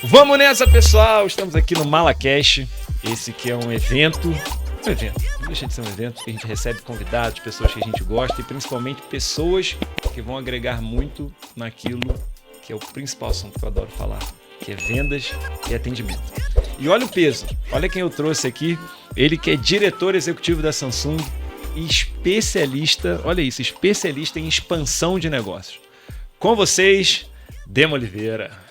Vamos nessa, pessoal! Estamos aqui no MalaCast. Esse que é um evento. Não deixa de ser um evento que a gente recebe convidados, pessoas que a gente gosta e principalmente pessoas que vão agregar muito naquilo que é o principal assunto que eu adoro falar, que é vendas e atendimento. E olha o peso, olha quem eu trouxe aqui, ele que é diretor executivo da Samsung e especialista, olha isso, especialista em expansão de negócios. Com vocês, Dema Oliveira.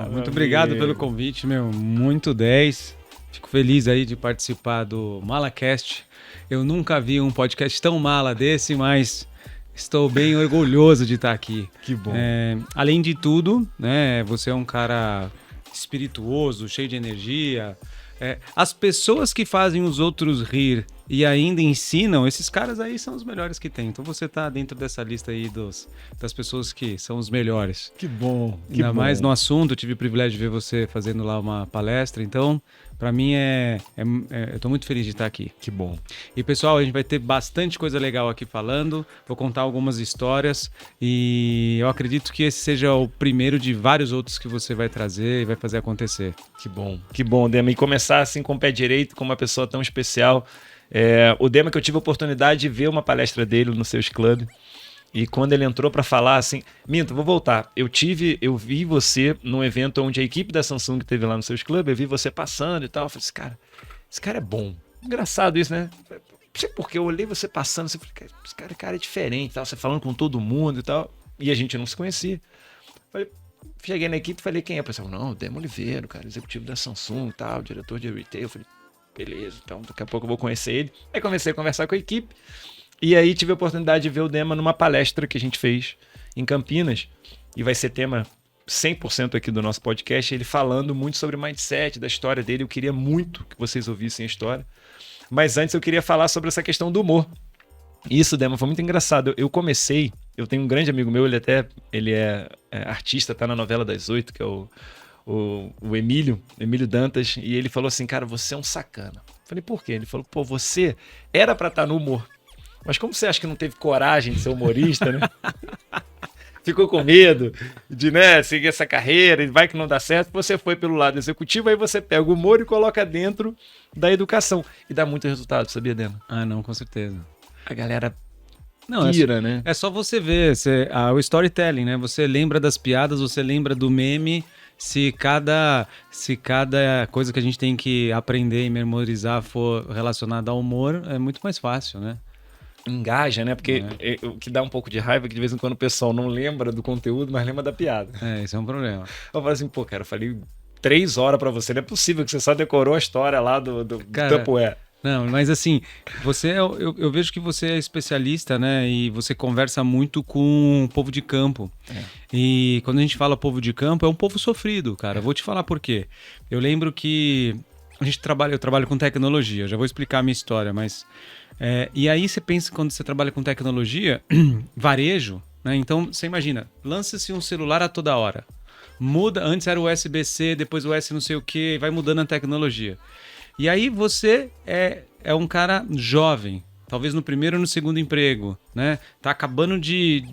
Muito obrigado pelo convite, muito 10. Fico feliz aí de participar do MalaCast. Eu nunca vi um podcast tão mala desse, mas estou bem orgulhoso de estar aqui. Que bom. Além de tudo, né, você é um cara espirituoso, cheio de energia. As pessoas que fazem os outros rir e ainda ensinam, esses caras aí são os melhores que tem. Então você tá dentro dessa lista aí das pessoas que são os melhores. Que bom. Ainda mais no assunto, eu tive o privilégio de ver você fazendo lá uma palestra. Então, para mim eu tô muito feliz de estar aqui. Que bom. E pessoal, a gente vai ter bastante coisa legal aqui falando. Vou contar algumas histórias e eu acredito que esse seja o primeiro de vários outros que você vai trazer e vai fazer acontecer. Que bom, Dema. E começar assim com o pé direito, com uma pessoa tão especial. O Dema, que eu tive a oportunidade de ver uma palestra dele no Seus Club. E quando ele entrou para falar assim... vou voltar. Eu vi você num evento onde a equipe da Samsung esteve lá no Seus Club. Eu vi você passando e tal. Eu falei assim, esse cara é bom. Engraçado isso, né? Não sei porque eu olhei você passando. Assim, falei, esse cara é diferente. Tal, você falando com todo mundo e tal. E a gente não se conhecia. Cheguei na equipe e falei, quem é? O pessoal, não, o Dema Oliveira, cara, executivo da Samsung e tal, diretor de retail. Eu falei, beleza, então daqui a pouco eu vou conhecer ele. Aí comecei a conversar com a equipe. E aí tive a oportunidade de ver o Dema numa palestra que a gente fez em Campinas. E vai ser tema 100% aqui do nosso podcast. Ele falando muito sobre mindset, da história dele. Eu queria muito que vocês ouvissem a história. Mas antes eu queria falar sobre essa questão do humor. Isso, Dema, foi muito engraçado. Eu tenho um grande amigo meu, ele é artista, tá na novela das 8, que é o Emílio Dantas. E ele falou assim, cara, você é um sacana. Eu falei, por quê? Ele falou, você era pra estar no humor. Mas como você acha que não teve coragem de ser humorista, né? Ficou com medo de, seguir essa carreira, e vai que não dá certo. Você foi pelo lado executivo, aí você pega o humor e coloca dentro da educação. E dá muito resultado, sabia, Dema? Não, com certeza. A galera né? É só você ver, o storytelling, né? Você lembra das piadas, você lembra do meme. Se cada coisa que a gente tem que aprender e memorizar for relacionada ao humor, é muito mais fácil, né? Engaja, né? Porque o que dá um pouco de raiva é que de vez em quando o pessoal não lembra do conteúdo, mas lembra da piada. Isso é um problema. Eu falo assim, cara, eu falei 3 horas pra você, não é possível que você só decorou a história lá do Tupperware. Não, mas assim, eu vejo que você é especialista, né? E você conversa muito com o povo de campo. E quando a gente fala povo de campo, é um povo sofrido, cara. Eu vou te falar por quê. Eu lembro que eu trabalho com tecnologia, já vou explicar a minha história, mas... e aí você pensa, quando você trabalha com tecnologia, varejo, né? Então você imagina, lança-se um celular a toda hora. Muda, antes era o USB-C, depois o S não sei o que, vai mudando a tecnologia. E aí você é um cara jovem, talvez no primeiro ou no segundo emprego, né?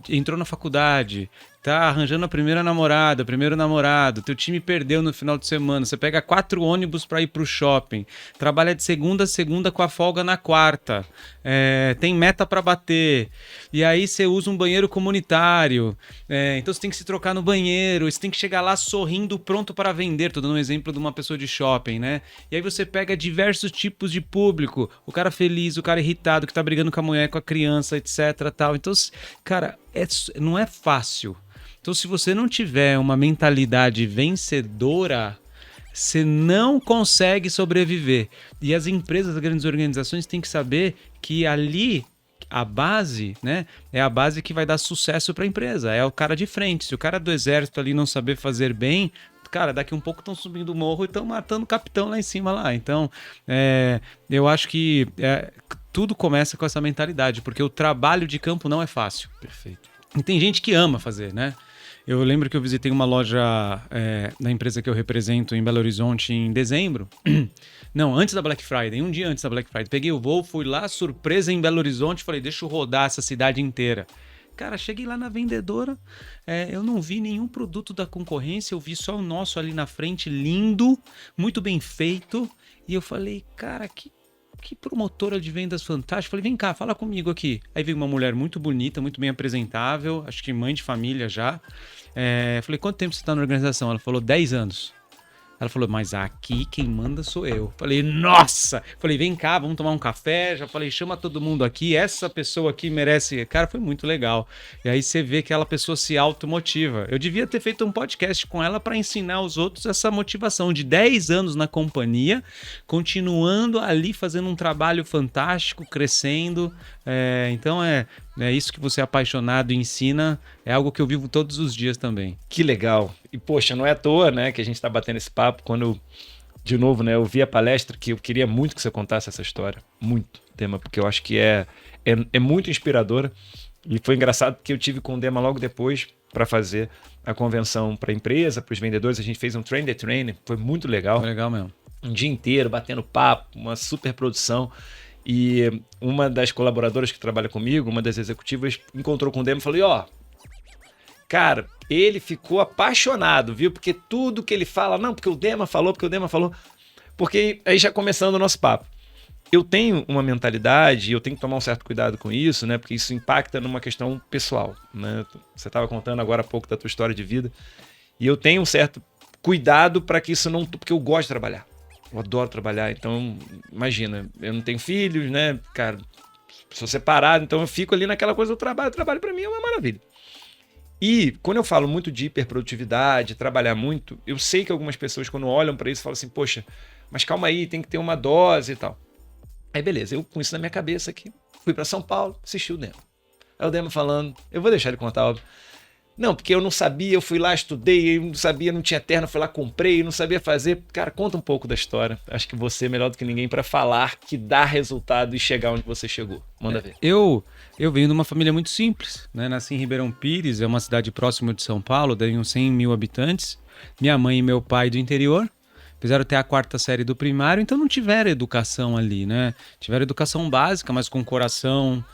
Entrou na faculdade, tá arranjando a primeira namorada, primeiro namorado, teu time perdeu no final de semana, você pega 4 ônibus para ir pro shopping, trabalha de segunda a segunda com a folga na quarta, tem meta para bater, e aí você usa um banheiro comunitário, então você tem que se trocar no banheiro, você tem que chegar lá sorrindo, pronto para vender. Tô dando um exemplo de uma pessoa de shopping, né? E aí você pega diversos tipos de público, o cara feliz, o cara irritado, que tá brigando com a mulher, com a criança, etc, tal. Então, cara, não é fácil. Então, se você não tiver uma mentalidade vencedora, você não consegue sobreviver. E as empresas, as grandes organizações têm que saber que ali a base, né, é a base que vai dar sucesso para a empresa. É o cara de frente. Se o cara do exército ali não saber fazer bem, cara, daqui um pouco estão subindo o morro e estão matando o capitão lá em cima lá. Então, eu acho que tudo começa com essa mentalidade, porque o trabalho de campo não é fácil. Perfeito. E tem gente que ama fazer, né? Eu lembro que eu visitei uma loja da empresa que eu represento em Belo Horizonte em dezembro. Não, antes da Black Friday, um dia antes da Black Friday. Peguei o voo, fui lá, surpresa em Belo Horizonte, falei, deixa eu rodar essa cidade inteira. cara, cheguei lá na vendedora, eu não vi nenhum produto da concorrência, eu vi só o nosso ali na frente, lindo, muito bem feito. E eu falei, cara, que promotora de vendas fantástica. Falei, vem cá, fala comigo aqui. Aí veio uma mulher muito bonita, muito bem apresentável, acho que mãe de família já. Falei, quanto tempo você está na organização? Ela falou, 10 anos. Ela falou, mas aqui quem manda sou eu. Falei, nossa! Falei, vem cá, vamos tomar um café. Já falei, chama todo mundo aqui. Essa pessoa aqui merece... Cara, foi muito legal. E aí você vê que aquela pessoa se automotiva. Eu devia ter feito um podcast com ela para ensinar os outros essa motivação de 10 anos na companhia, continuando ali fazendo um trabalho fantástico, crescendo. Então é isso que você é apaixonado e ensina, é algo que eu vivo todos os dias também. Que legal. E, poxa, não é à toa, né, que a gente está batendo esse papo quando, de novo, né, eu vi a palestra que eu queria muito que você contasse essa história. Muito, Dema, porque eu acho que é muito inspiradora. E foi engraçado porque eu tive com o Dema logo depois para fazer a convenção para a empresa, para os vendedores. A gente fez um Train the Trainer, foi muito legal. Foi legal mesmo. Um dia inteiro batendo papo, uma super produção. E uma das colaboradoras que trabalha comigo, uma das executivas, encontrou com o Dema e falou, cara, ele ficou apaixonado, viu? Porque tudo que ele fala, não, porque o Dema falou, porque aí já começando o nosso papo. Eu tenho uma mentalidade, eu tenho que tomar um certo cuidado com isso, né? Porque isso impacta numa questão pessoal, né? Você estava contando agora há pouco da tua história de vida. E eu tenho um certo cuidado para que isso não... Porque eu gosto de trabalhar. Eu adoro trabalhar, então, imagina, eu não tenho filhos, né, cara, sou separado, então eu fico ali naquela coisa do trabalho. O trabalho para mim é uma maravilha. E quando eu falo muito de hiperprodutividade, trabalhar muito, eu sei que algumas pessoas quando olham para isso falam assim, poxa, mas calma aí, tem que ter uma dose e tal. Aí beleza, eu com isso na minha cabeça aqui, fui para São Paulo, assisti o Dema. Aí o Dema falando, eu vou deixar ele contar, óbvio. Não, porque eu não sabia, eu fui lá, estudei, eu não sabia, não tinha terno, fui lá, comprei, não sabia fazer. Cara, conta um pouco da história. Acho que você é melhor do que ninguém para falar que dá resultado e chegar onde você chegou. Manda ver. Eu venho de uma família muito simples, né? Nasci em Ribeirão Pires, é uma cidade próxima de São Paulo, tem uns 100 mil habitantes. Minha mãe e meu pai do interior, fizeram até a 4ª série do primário, então não tiveram educação ali, né? Tiveram educação básica, mas com coração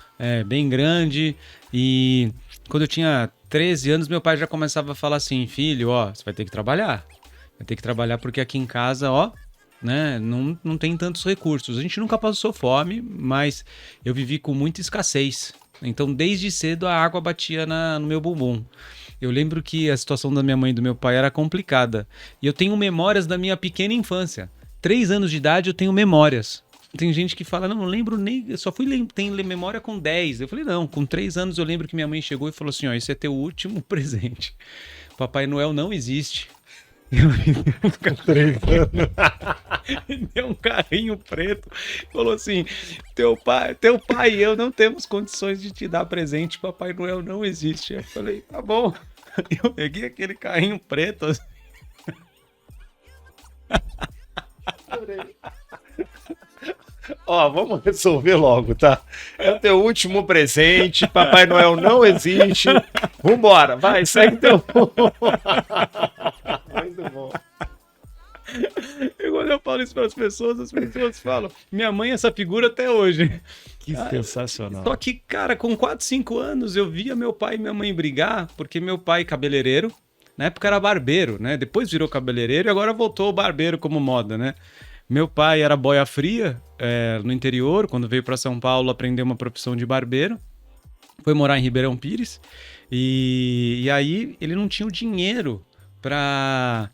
bem grande. E quando eu tinha 13 anos, meu pai já começava a falar assim, filho, você vai ter que trabalhar. Vai ter que trabalhar porque aqui em casa, né, não tem tantos recursos. A gente nunca passou fome, mas eu vivi com muita escassez. Então, desde cedo, a água batia no meu bumbum. Eu lembro que a situação da minha mãe e do meu pai era complicada. E eu tenho memórias da minha pequena infância. 3 anos de idade eu tenho memórias. Tem gente que fala, não lembro nem, eu só tenho memória com 10. Eu falei, não, com 3 anos eu lembro que minha mãe chegou e falou assim, esse é teu último presente. Papai Noel não existe. Com 3 anos. Deu um carrinho preto. Falou assim, teu pai e eu não temos condições de te dar presente. Papai Noel não existe. Aí eu falei, tá bom. Eu peguei aquele carrinho preto. Assim. Vamos resolver logo, tá? É o teu último presente, Papai Noel não existe. Vambora, vai, segue teu... Muito bom. E quando eu falo isso para as pessoas falam, minha mãe é essa figura até hoje. Que sensacional. Só que, cara, com 4, 5 anos eu via meu pai e minha mãe brigar, porque meu pai cabeleireiro, na época era barbeiro, né? Depois virou cabeleireiro e agora voltou o barbeiro como moda, né? Meu pai era boia fria no interior, quando veio para São Paulo aprendeu uma profissão de barbeiro, foi morar em Ribeirão Pires e aí ele não tinha o dinheiro para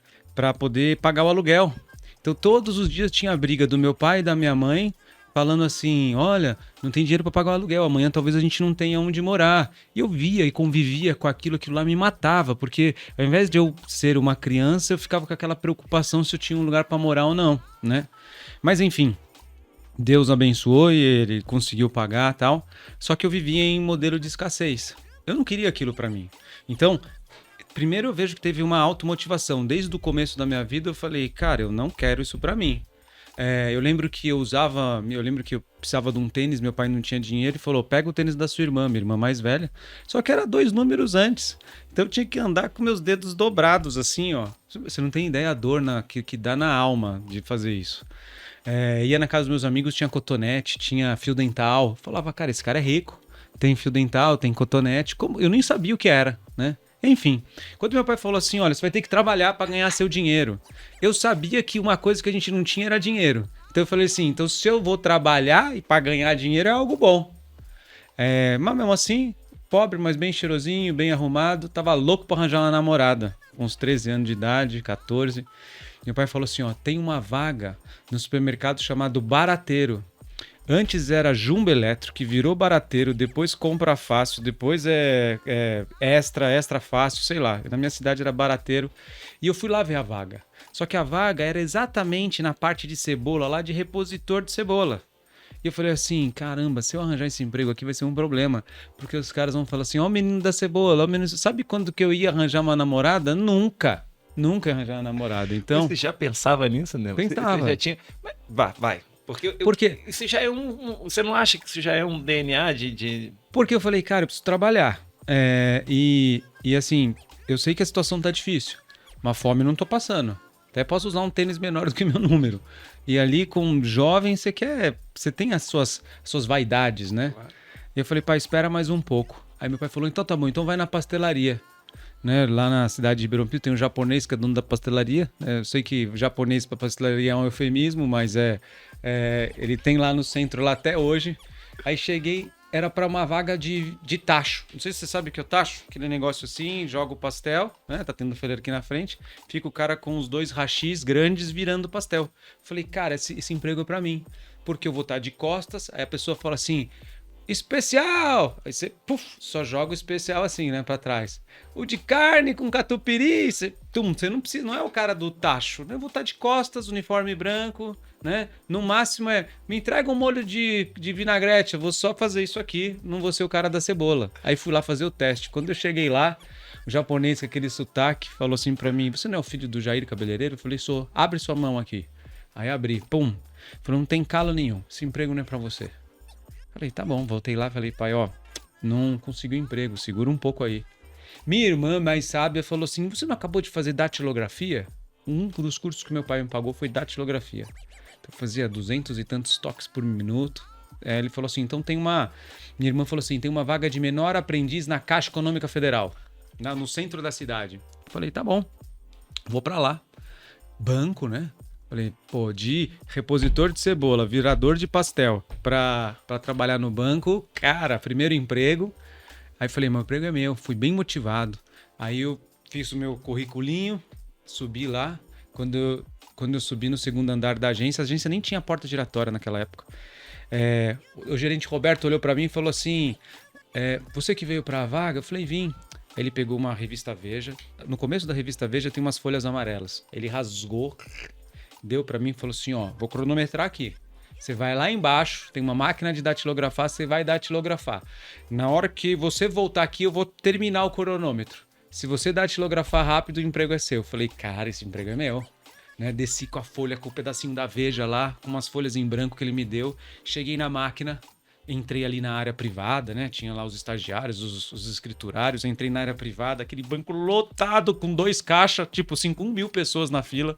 poder pagar o aluguel. Então todos os dias tinha a briga do meu pai e da minha mãe falando assim, olha, não tem dinheiro para pagar o aluguel, amanhã talvez a gente não tenha onde morar. E eu via e convivia com aquilo lá me matava, porque ao invés de eu ser uma criança, eu ficava com aquela preocupação se eu tinha um lugar para morar ou não, né? Mas enfim, Deus abençoou e ele conseguiu pagar e tal, só que eu vivia em modelo de escassez. Eu não queria aquilo para mim. Então, primeiro eu vejo que teve uma automotivação. Desde o começo da minha vida eu falei, cara, eu não quero isso para mim. Eu lembro que eu precisava de um tênis, meu pai não tinha dinheiro e falou, pega o tênis da sua irmã, minha irmã mais velha. Só que era 2 números antes. Então eu tinha que andar com meus dedos dobrados, assim, Você não tem ideia a dor que dá na alma de fazer isso. Ia na casa dos meus amigos, tinha cotonete, tinha fio dental. Falava, cara, esse cara é rico. tem fio dental, tem cotonete. Eu nem sabia o que era, né? Enfim, quando meu pai falou assim, olha, você vai ter que trabalhar para ganhar seu dinheiro. Eu sabia que uma coisa que a gente não tinha era dinheiro. Então eu falei assim, então se eu vou trabalhar e para ganhar dinheiro é algo bom. Mas mesmo assim, pobre, mas bem cheirosinho, bem arrumado, tava louco para arranjar uma namorada. Com uns 13 anos de idade, 14. Meu pai falou assim, ó, tem uma vaga no supermercado chamado Barateiro. Antes era Jumbo Elétrico, que virou Barateiro, depois Compra Fácil, depois Extra Fácil, sei lá. Na minha cidade era Barateiro. E eu fui lá ver a vaga. Só que a vaga era exatamente na parte de cebola, lá de repositor de cebola. E eu falei assim, caramba, se eu arranjar esse emprego aqui vai ser um problema. Porque os caras vão falar assim, ó, o menino da cebola, ó, o menino... Sabe quando que eu ia arranjar uma namorada? Nunca ia arranjar uma namorada. Então, Você já pensava nisso, né? Pensava. Você já tinha... Vai. Por quê? Isso já é você não acha que isso já é um DNA de... Porque eu falei, cara, eu preciso trabalhar. E assim, eu sei que a situação tá difícil. Mas fome não tô passando. Até posso usar um tênis menor do que meu número. E ali com jovem, você tem as suas vaidades, né? Claro. E eu falei, pai, espera mais um pouco. Aí meu pai falou, então tá bom, então vai na pastelaria. Né? Lá na cidade de Ribeirão Preto tem um japonês que é dono da pastelaria. Eu sei que japonês para pastelaria é um eufemismo, mas ele tem lá no centro lá até hoje. Aí cheguei, era para uma vaga de tacho. Não sei se você sabe o que é o tacho, aquele negócio assim, joga o pastel, né? Tá tendo feira aqui na frente, fica o cara com os 2 hashis grandes virando pastel. Falei, cara, esse emprego é para mim, porque eu vou estar de costas. Aí a pessoa fala assim, especial! Aí você só joga o especial assim, né, pra trás. O de carne com catupiry, você não precisa, não é o cara do tacho, né? Eu vou estar de costas, uniforme branco, né? No máximo me entrega um molho de vinagrete, eu vou só fazer isso aqui, não vou ser o cara da cebola. Aí fui lá fazer o teste. Quando eu cheguei lá, o japonês com aquele sotaque falou assim pra mim, você não é o filho do Jair cabeleireiro? Eu falei, sou. Abre sua mão aqui. Aí abri, falou, não tem calo nenhum, esse emprego não é pra você. Falei, tá bom, voltei lá, falei, pai, ó, não conseguiu emprego, segura um pouco aí. Minha irmã, mais sábia, falou assim, você não acabou de fazer datilografia? Um dos cursos que meu pai me pagou foi datilografia. Então eu fazia 200 e tantos toques por minuto. Ele falou assim, então minha irmã falou assim, tem uma vaga de menor aprendiz na Caixa Econômica Federal, no centro da cidade. Falei, tá bom, vou pra lá. Banco, né? Falei, de repositor de cebola, virador de pastel, pra trabalhar no banco, cara, primeiro emprego. Aí falei, meu emprego é meu, fui bem motivado. Aí eu fiz o meu curriculinho, subi lá. Quando eu subi no segundo andar da agência, a agência nem tinha porta giratória naquela época. O gerente Roberto olhou pra mim e falou assim, você que veio pra vaga? Eu falei, vim. Ele pegou uma revista Veja. No começo da revista Veja tem umas folhas amarelas. Ele rasgou, deu pra mim e falou assim, ó, vou cronometrar aqui. Você vai lá embaixo, tem uma máquina de datilografar, você vai datilografar. Na hora que você voltar aqui, eu vou terminar o cronômetro. Se você datilografar rápido, o emprego é seu. Eu falei, cara, esse emprego é meu. Né? Desci com a folha, com o pedacinho da Veja lá, com umas folhas em branco que ele me deu. Cheguei na máquina, entrei ali na área privada, né? Tinha lá os estagiários, os escriturários. Entrei na área privada, aquele banco lotado com 2 caixas, tipo 5.000 pessoas na fila.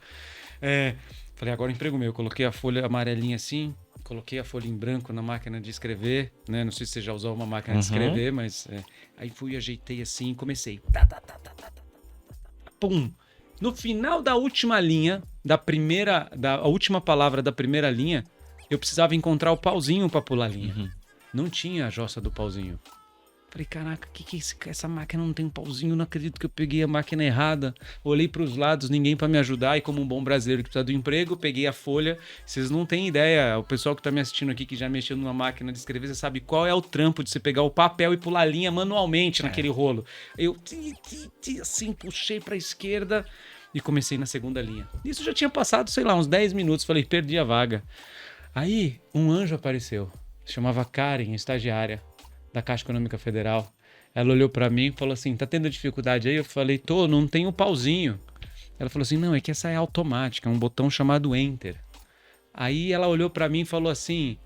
Falei, agora emprego meu. Coloquei a folha amarelinha assim, coloquei a folha em branco na máquina de escrever, né? Não sei se você já usou uma máquina de escrever, mas... Aí fui, ajeitei assim e comecei. Pum! No final da última linha, a última palavra da primeira linha, eu precisava encontrar o pauzinho para pular a linha. Não tinha a jossa do pauzinho. Falei, caraca, que é essa máquina não tem um pauzinho? Não acredito que eu peguei a máquina errada. Olhei para os lados, ninguém para me ajudar. E como um bom brasileiro que precisa do emprego, peguei a folha. Vocês não têm ideia. O pessoal que está me assistindo aqui, que já mexeu numa máquina de escrever, você sabe qual é o trampo de você pegar o papel e pular a linha manualmente naquele rolo. Eu assim, puxei para a esquerda e comecei na segunda linha. Isso já tinha passado, sei lá, uns 10 minutos. Falei, perdi a vaga. Aí, um anjo apareceu. Se chamava Karen, estagiária da Caixa Econômica Federal. Ela olhou pra mim e falou assim, tá tendo dificuldade aí? Eu falei, não tem o pauzinho. Ela falou assim, não, é que essa é automática, é um botão chamado Enter. Aí ela olhou pra mim e falou assim,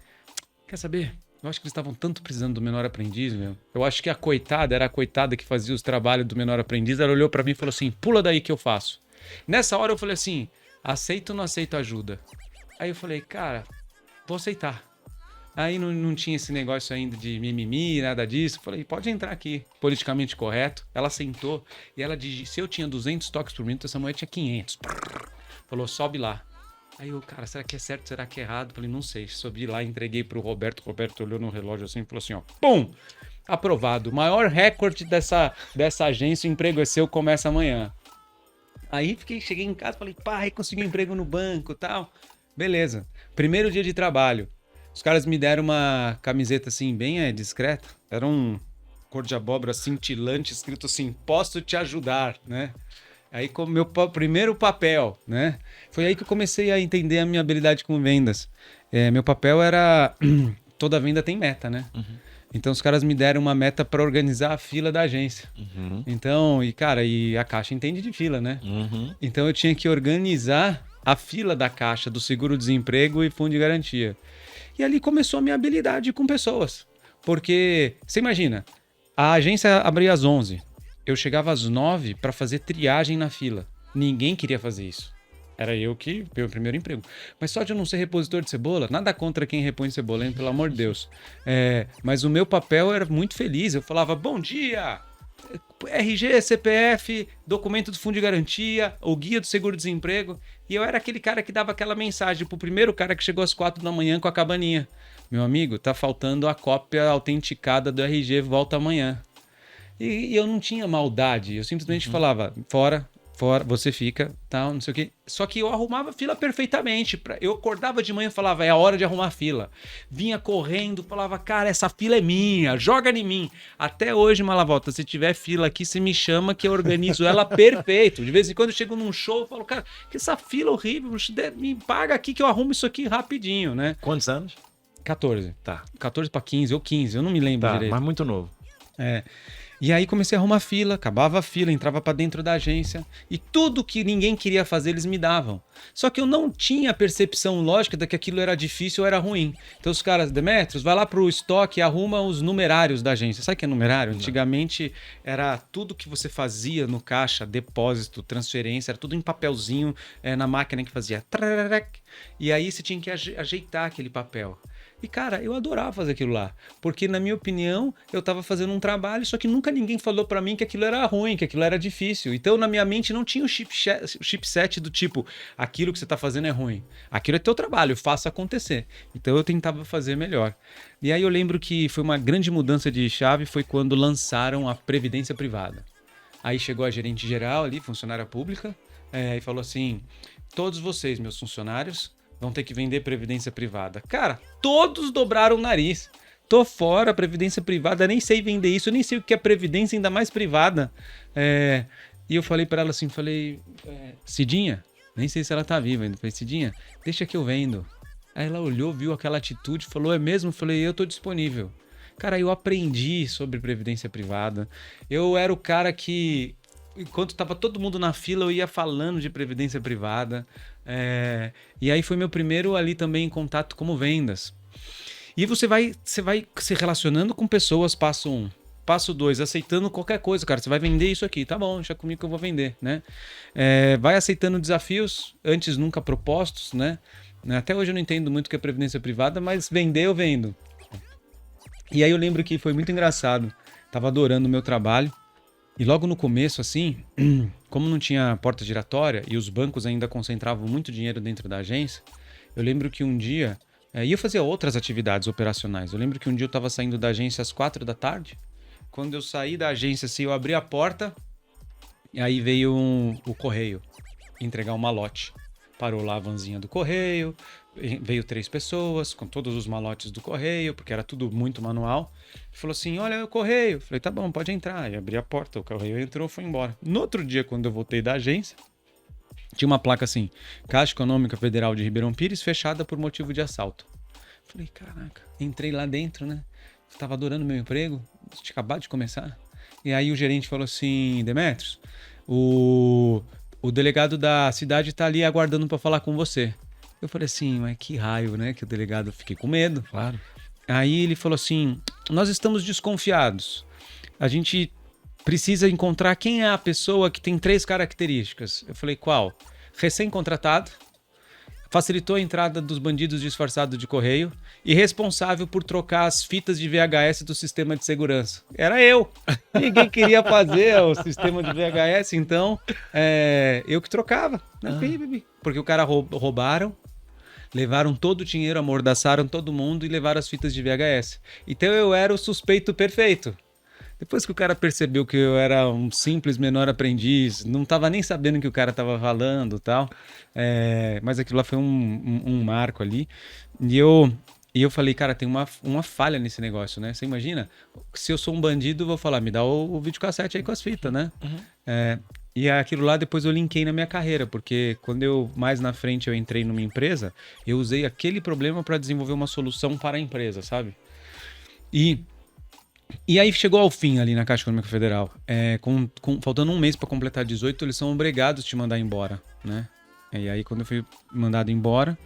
quer saber? Eu acho que eles estavam tanto precisando do menor aprendiz, meu. Eu acho que a coitada era a coitada que fazia os trabalhos do menor aprendiz. Ela olhou pra mim e falou assim, pula daí que eu faço. Nessa hora eu falei assim, aceito ou não aceito ajuda? Aí eu falei, cara, vou aceitar. Aí não tinha esse negócio ainda de mimimi, nada disso. Falei, pode entrar aqui, politicamente correto. Ela sentou e ela disse, se eu tinha 200 toques por minuto, essa mulher tinha 500. Falou, sobe lá. Aí eu, cara, será que é certo, será que é errado? Falei, não sei. Subi lá, entreguei pro Roberto. O Roberto olhou no relógio assim e falou assim, ó, pum! Aprovado. O maior recorde dessa agência, o emprego é seu, começa amanhã. Aí cheguei em casa, falei, pai, consegui um emprego no banco e tal. Beleza. Primeiro dia de trabalho. Os caras me deram uma camiseta assim, bem discreta. Era um cor de abóbora cintilante, escrito assim, posso te ajudar, né? Aí com meu primeiro papel, né? Foi aí que eu comecei a entender a minha habilidade com vendas. Meu papel era... Toda venda tem meta, né? Uhum. Então os caras me deram uma meta para organizar a fila da agência. Uhum. Então, e a Caixa entende de fila, né? Uhum. Então eu tinha que organizar a fila da Caixa, do seguro-desemprego e fundo de garantia. E ali começou a minha habilidade com pessoas. Porque, você imagina, a agência abria às 11. Eu chegava às 9 para fazer triagem na fila. Ninguém queria fazer isso. Era eu que, meu primeiro emprego. Mas só de eu não ser repositor de cebola, nada contra quem repõe cebola, hein? Pelo amor de Deus. Mas o meu papel era muito feliz. Eu falava, bom dia! RG, CPF, documento do fundo de garantia, o guia do seguro-desemprego. E eu era aquele cara que dava aquela mensagem pro primeiro cara que chegou às 4 da manhã com a cabaninha. Meu amigo, tá faltando a cópia autenticada do RG, volta amanhã. E eu não tinha maldade, eu simplesmente falava, fora, você fica, tal, não sei o quê. Só que eu arrumava a fila perfeitamente. Eu acordava de manhã e falava, é a hora de arrumar a fila. Vinha correndo, falava, cara, essa fila é minha, joga em mim. Até hoje, Malavolta, se tiver fila aqui, você me chama que eu organizo ela perfeito. De vez em quando eu chego num show e falo, cara, que essa fila horrível, me paga aqui que eu arrumo isso aqui rapidinho, né? Quantos anos? 14. Tá. 14 para 15 ou 15, eu não me lembro direito. Mas muito novo. E aí comecei a arrumar fila, acabava a fila, entrava para dentro da agência e tudo que ninguém queria fazer eles me davam. Só que eu não tinha a percepção lógica de que aquilo era difícil ou era ruim. Então os caras, Demetrios, vai lá pro estoque e arruma os numerários da agência. Sabe o que é numerário? Não. Antigamente era tudo que você fazia no caixa, depósito, transferência, era tudo em papelzinho na máquina que fazia. E aí você tinha que ajeitar aquele papel. E, cara, eu adorava fazer aquilo lá. Porque, na minha opinião, eu tava fazendo um trabalho, só que nunca ninguém falou pra mim que aquilo era ruim, que aquilo era difícil. Então, na minha mente, não tinha o chipset do tipo, aquilo que você tá fazendo é ruim. Aquilo é teu trabalho, faça acontecer. Então, eu tentava fazer melhor. E aí, eu lembro que foi uma grande mudança de chave, foi quando lançaram a Previdência Privada. Aí, chegou a gerente geral ali, funcionária pública, e falou assim, todos vocês, meus funcionários, vão ter que vender previdência privada. Cara, todos dobraram o nariz. Tô fora, previdência privada, nem sei vender isso, eu nem sei o que é previdência, ainda mais privada. E eu falei para ela assim, Cidinha, nem sei se ela tá viva ainda. Falei, Cidinha, deixa que eu vendo. Aí ela olhou, viu aquela atitude, falou, é mesmo? Eu falei, eu tô disponível. Cara, eu aprendi sobre previdência privada. Eu era o cara que... Enquanto estava todo mundo na fila, eu ia falando de previdência privada. E aí foi meu primeiro ali também em contato como vendas. E você vai se relacionando com pessoas, passo 1. Passo 2, aceitando qualquer coisa, cara. Você vai vender isso aqui, tá bom, deixa comigo que eu vou vender, né? Vai aceitando desafios, antes nunca propostos, né? Até hoje eu não entendo muito o que é previdência privada, mas vender eu vendo. E aí eu lembro que foi muito engraçado. Tava adorando o meu trabalho. E logo no começo, assim, como não tinha porta giratória e os bancos ainda concentravam muito dinheiro dentro da agência, eu lembro que um dia... E eu fazia outras atividades operacionais. Eu lembro que um dia eu estava saindo da agência às 4 da tarde. Quando eu saí da agência, assim, eu abri a porta e aí veio o correio entregar um malote. Parou lá a vanzinha do correio, veio 3 pessoas com todos os malotes do correio, porque era tudo muito manual. Falou assim, olha o correio. Falei, tá bom, pode entrar. E abri a porta, o correio entrou, foi embora. No outro dia, quando eu voltei da agência, tinha uma placa assim, Caixa Econômica Federal de Ribeirão Pires, fechada por motivo de assalto. Falei, caraca, entrei lá dentro, né? Tava adorando meu emprego, tinha acabado de começar. E aí o gerente falou assim, Demetrios, o delegado da cidade tá ali aguardando para falar com você. Eu falei assim, mas que raio, né? Que o delegado, fiquei com medo. Claro. Aí ele falou assim, nós estamos desconfiados. A gente precisa encontrar quem é a pessoa que tem 3 características. Eu falei, qual? Recém-contratado, facilitou a entrada dos bandidos disfarçados de correio e responsável por trocar as fitas de VHS do sistema de segurança. Era eu. Ninguém queria fazer o sistema de VHS, então eu que trocava. Né? Porque o cara roubaram, levaram todo o dinheiro, amordaçaram todo mundo e levaram as fitas de VHS. Então eu era o suspeito perfeito. Depois que o cara percebeu que eu era um simples menor aprendiz, não estava nem sabendo o que o cara estava falando e tal, mas aquilo lá foi um marco ali. E eu falei, cara, tem uma falha nesse negócio, né? Você imagina? Se eu sou um bandido, eu vou falar, me dá o videocassete aí com as fitas, né? E aquilo lá depois eu linkei na minha carreira, porque quando mais na frente eu entrei numa empresa, eu usei aquele problema para desenvolver uma solução para a empresa, sabe? E aí chegou ao fim ali na Caixa Econômica Federal. Faltando um mês para completar 18, eles são obrigados a te mandar embora, né? E aí quando eu fui mandado embora,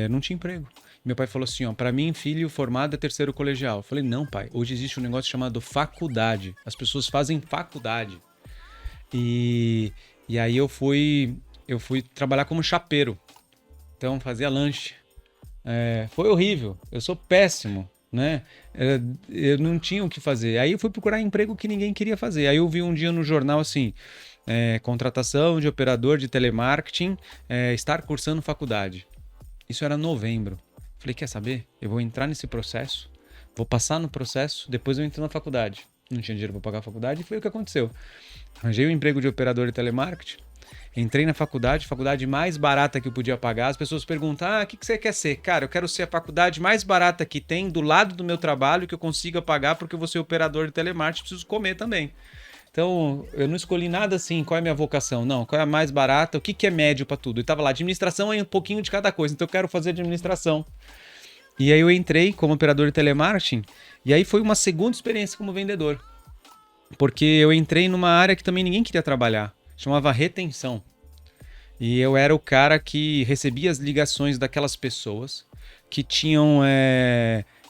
não tinha emprego. Meu pai falou assim, ó, para mim, filho formado é terceiro colegial. Eu falei, não, pai, hoje existe um negócio chamado faculdade. As pessoas fazem faculdade. E aí eu fui trabalhar como chapeiro. Então fazia lanche. Foi horrível. Eu sou péssimo, né? Eu não tinha o que fazer. Aí eu fui procurar emprego que ninguém queria fazer. Aí eu vi um dia no jornal assim, contratação de operador de telemarketing, estar cursando faculdade. Isso era novembro. Falei, quer saber? Eu vou entrar nesse processo, vou passar no processo, depois eu entro na faculdade. Não tinha dinheiro para pagar a faculdade e foi o que aconteceu. Arranjei o emprego de operador de telemarketing, entrei na faculdade mais barata que eu podia pagar. As pessoas perguntam, o que você quer ser? Cara, eu quero ser a faculdade mais barata que tem do lado do meu trabalho que eu consiga pagar porque eu vou ser operador de telemarketing, preciso comer também. Então, eu não escolhi nada assim, qual é a minha vocação? Não, qual é a mais barata? O que é médio para tudo? E tava lá, administração é um pouquinho de cada coisa, então eu quero fazer administração. E aí eu entrei como operador de telemarketing, e aí foi uma segunda experiência como vendedor. Porque eu entrei numa área que também ninguém queria trabalhar, chamava retenção. E eu era o cara que recebia as ligações daquelas pessoas que tinham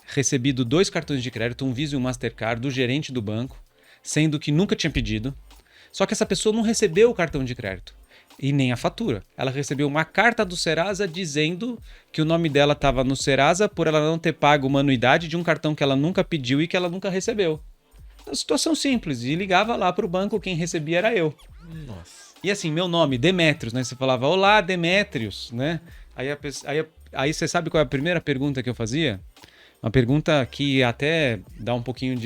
recebido 2 cartões de crédito, um Visa e um Mastercard, do gerente do banco, sendo que nunca tinha pedido. Só que essa pessoa não recebeu o cartão de crédito e nem a fatura. Ela recebeu uma carta do Serasa dizendo que o nome dela estava no Serasa por ela não ter pago uma anuidade de um cartão que ela nunca pediu e que ela nunca recebeu. Uma situação simples. E ligava lá para o banco, quem recebia era eu. Nossa. E assim, meu nome, Demétrios, né? Você falava, olá, Demétrios, né? Aí você sabe qual é a primeira pergunta que eu fazia? Uma pergunta que até dá um pouquinho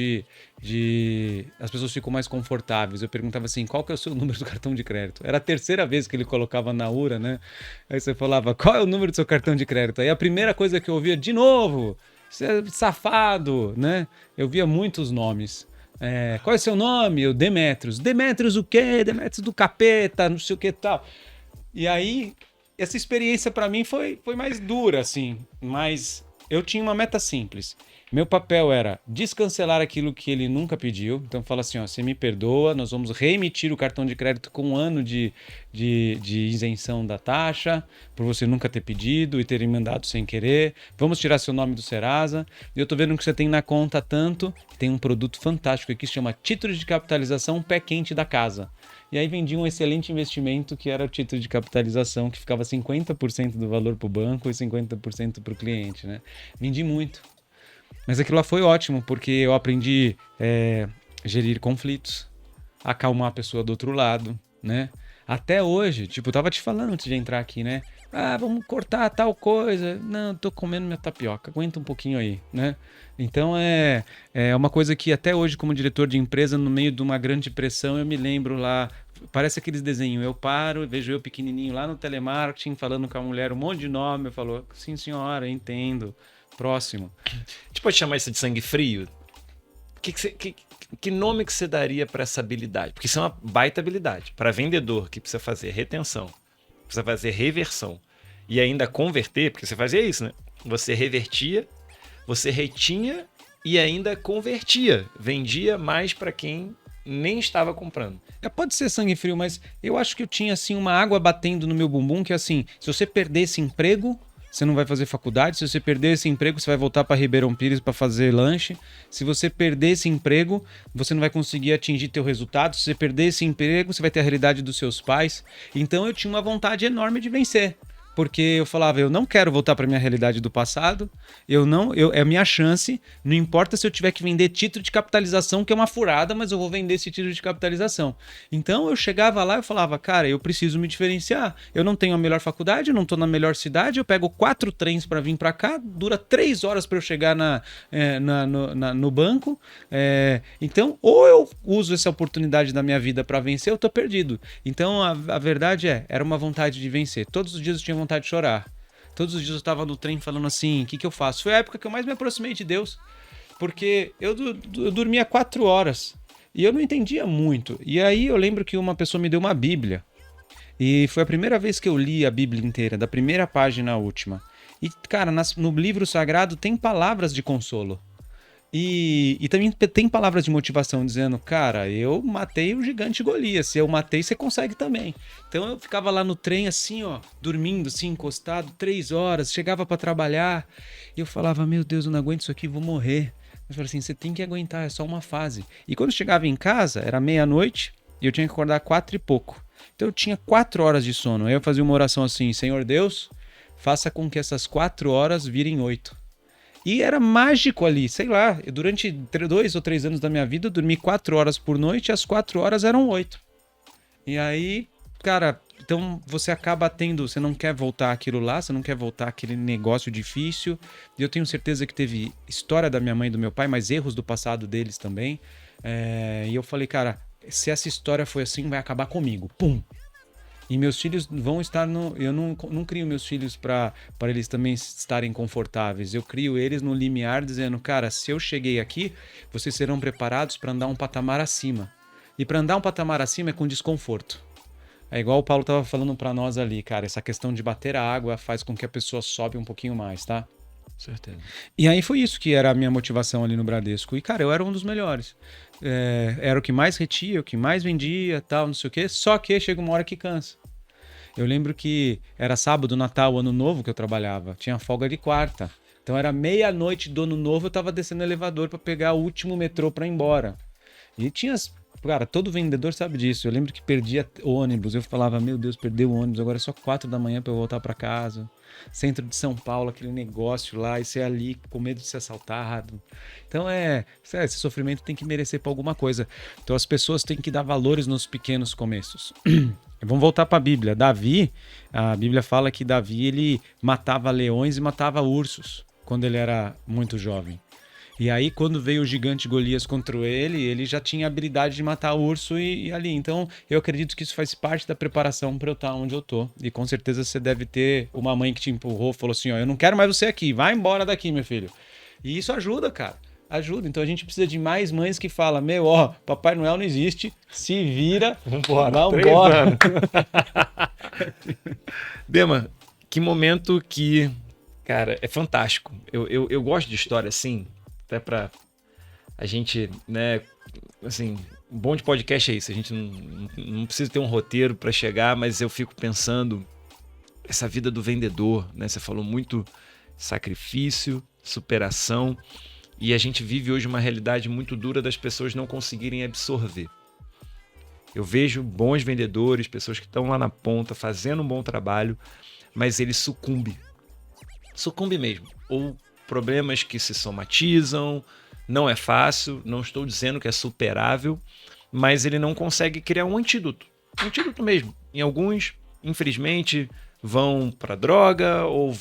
as pessoas ficam mais confortáveis. Eu perguntava assim, qual que é o seu número do cartão de crédito? Era a terceira vez que ele colocava na URA, né? Aí você falava, qual é o número do seu cartão de crédito? Aí a primeira coisa que eu ouvia, de novo, você é safado, né? Eu via muitos nomes. Qual é o seu nome? Eu, Demétrios. Demétrios o quê? Demétrios do capeta, não sei o que tal. E aí, essa experiência para mim foi mais dura, assim, mas eu tinha uma meta simples. Meu papel era descancelar aquilo que ele nunca pediu. Então fala assim, ó, você me perdoa, nós vamos reemitir o cartão de crédito com 1 ano de isenção da taxa, por você nunca ter pedido e ter emendado sem querer. Vamos tirar seu nome do Serasa. E eu tô vendo que você tem na conta tanto, tem um produto fantástico aqui que se chama título de capitalização pé quente da casa. E aí vendi um excelente investimento que era o título de capitalização, que ficava 50% do valor para o banco e 50% para o cliente, né? Vendi muito. Mas aquilo lá foi ótimo, porque eu aprendi gerir conflitos, acalmar a pessoa do outro lado, né? Até hoje, tipo, eu tava te falando antes de entrar aqui, né? Vamos cortar tal coisa. Não, tô comendo minha tapioca, aguenta um pouquinho aí, né? Então é uma coisa que até hoje, como diretor de empresa, no meio de uma grande pressão, eu me lembro lá, parece aqueles desenhos, eu paro, vejo eu pequenininho lá no telemarketing, falando com a mulher um monte de nome, eu falo, sim senhora, entendo, próximo. A gente pode chamar isso de sangue frio? Que nome que você daria para essa habilidade? Porque isso é uma baita habilidade. Para vendedor que precisa fazer retenção, precisa fazer reversão e ainda converter, porque você fazia isso, né? Você revertia, você retinha e ainda convertia. Vendia mais para quem nem estava comprando. Pode ser sangue frio, mas eu acho que eu tinha assim uma água batendo no meu bumbum, que assim, se você perder esse emprego, você não vai fazer faculdade. Se você perder esse emprego, você vai voltar para Ribeirão Pires para fazer lanche. Se você perder esse emprego, você não vai conseguir atingir teu resultado. Se você perder esse emprego, você vai ter a realidade dos seus pais. Então eu tinha uma vontade enorme de vencer. porque eu falava, eu não quero voltar para minha realidade do passado, é a minha chance, não importa se eu tiver que vender título de capitalização, que é uma furada, mas eu vou vender esse título de capitalização. Então eu chegava lá e falava, cara, eu preciso me diferenciar. Eu não tenho a melhor faculdade, eu não estou na melhor cidade, eu pego 4 trens para vir para cá, dura 3 horas para eu chegar no banco. Então, ou eu uso essa oportunidade da minha vida para vencer, eu tô perdido. Então, a verdade era uma vontade de vencer. Todos os dias eu tinha vontade de chorar. Todos os dias eu estava no trem falando assim, o que eu faço? Foi a época que eu mais me aproximei de Deus, porque eu dormia 4 horas e eu não entendia muito. E aí eu lembro que uma pessoa me deu uma Bíblia e foi a primeira vez que eu li a Bíblia inteira, da primeira página à última. E, cara, no livro sagrado tem palavras de consolo. E também tem palavras de motivação dizendo, cara, eu matei o gigante Golias, se eu matei, você consegue também. Então eu ficava lá no trem assim, ó, dormindo, assim, encostado, 3 horas, chegava pra trabalhar, e eu falava, meu Deus, eu não aguento isso aqui, vou morrer. Eu falei assim, você tem que aguentar, é só uma fase. E quando eu chegava em casa, era meia-noite, e eu tinha que acordar 4 e pouco. Então eu tinha 4 horas de sono, aí eu fazia uma oração assim, Senhor Deus, faça com que essas 4 horas virem 8. E era mágico ali, sei lá, durante 2 ou 3 anos da minha vida eu dormi 4 horas por noite e as 4 horas eram 8. E aí, cara, então você acaba tendo, você não quer voltar aquilo lá, você não quer voltar aquele negócio difícil. E eu tenho certeza que teve história da minha mãe e do meu pai, mas erros do passado deles também. E eu falei, cara, se essa história foi assim, vai acabar comigo. Pum! E meus filhos vão estar eu não crio meus filhos para eles também estarem confortáveis. Eu crio eles no limiar dizendo, cara, se eu cheguei aqui, vocês serão preparados para andar um patamar acima. E para andar um patamar acima é com desconforto. É igual o Paulo estava falando para nós ali, cara, essa questão de bater a água faz com que a pessoa sobe um pouquinho mais, tá? Certeza. E aí foi isso que era a minha motivação ali no Bradesco. E, cara, eu era um dos melhores. Era o que mais retia, o que mais vendia, tal, não sei o quê. Só que chega uma hora que cansa. Eu lembro que era sábado, Natal, Ano Novo que eu trabalhava. Tinha folga de quarta. Então era meia-noite do Ano Novo, eu tava descendo o elevador para pegar o último metrô para ir embora. E tinha... Cara, todo vendedor sabe disso. Eu lembro que perdia ônibus. Eu falava, meu Deus, perdeu o ônibus. Agora é só 4 da manhã para eu voltar para casa. Centro de São Paulo, aquele negócio lá. E ser ali com medo de ser assaltado. Então esse sofrimento tem que merecer para alguma coisa. Então as pessoas têm que dar valores nos pequenos começos. Vamos voltar para a Bíblia. Davi, a Bíblia fala que Davi ele matava leões e matava ursos quando ele era muito jovem. E aí, quando veio o gigante Golias contra ele, ele já tinha a habilidade de matar o urso e ali. Então, eu acredito que isso faz parte da preparação para eu estar onde eu tô. E com certeza você deve ter uma mãe que te empurrou, falou assim, ó, eu não quero mais você aqui, vai embora daqui, meu filho. E isso ajuda, cara. Ajuda. Então, a gente precisa de mais mães que falam, Papai Noel não existe, se vira, vambora. Dema, que momento que, cara, é fantástico. Eu gosto de história assim, até pra a gente, né, assim, o bom de podcast é isso, a gente não precisa ter um roteiro para chegar, mas eu fico pensando essa vida do vendedor, né, você falou muito sacrifício, superação, e a gente vive hoje uma realidade muito dura das pessoas não conseguirem absorver. Eu vejo bons vendedores, pessoas que estão lá na ponta, fazendo um bom trabalho, mas ele sucumbe mesmo, ou problemas que se somatizam, não é fácil, não estou dizendo que é superável, mas ele não consegue criar um antídoto mesmo. Em alguns, infelizmente, vão para droga ou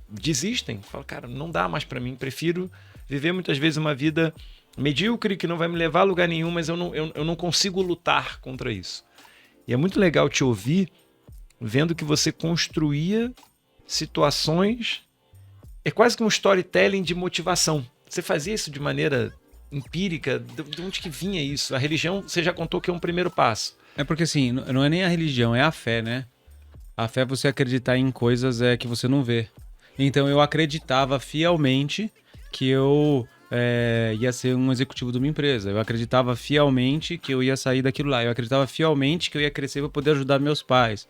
desistem, falam, cara, não dá mais para mim, prefiro viver muitas vezes uma vida medíocre que não vai me levar a lugar nenhum, mas eu não consigo lutar contra isso. E é muito legal te ouvir vendo que você construía situações. É quase que um storytelling de motivação. Você fazia isso de maneira empírica? De onde que vinha isso? A religião, você já contou que é um primeiro passo. É porque assim, não é nem a religião, é a fé, né? A fé é você acreditar em coisas que você não vê. Então eu acreditava fielmente que eu ia ser um executivo de uma empresa. Eu acreditava fielmente que eu ia sair daquilo lá. Eu acreditava fielmente que eu ia crescer para poder ajudar meus pais.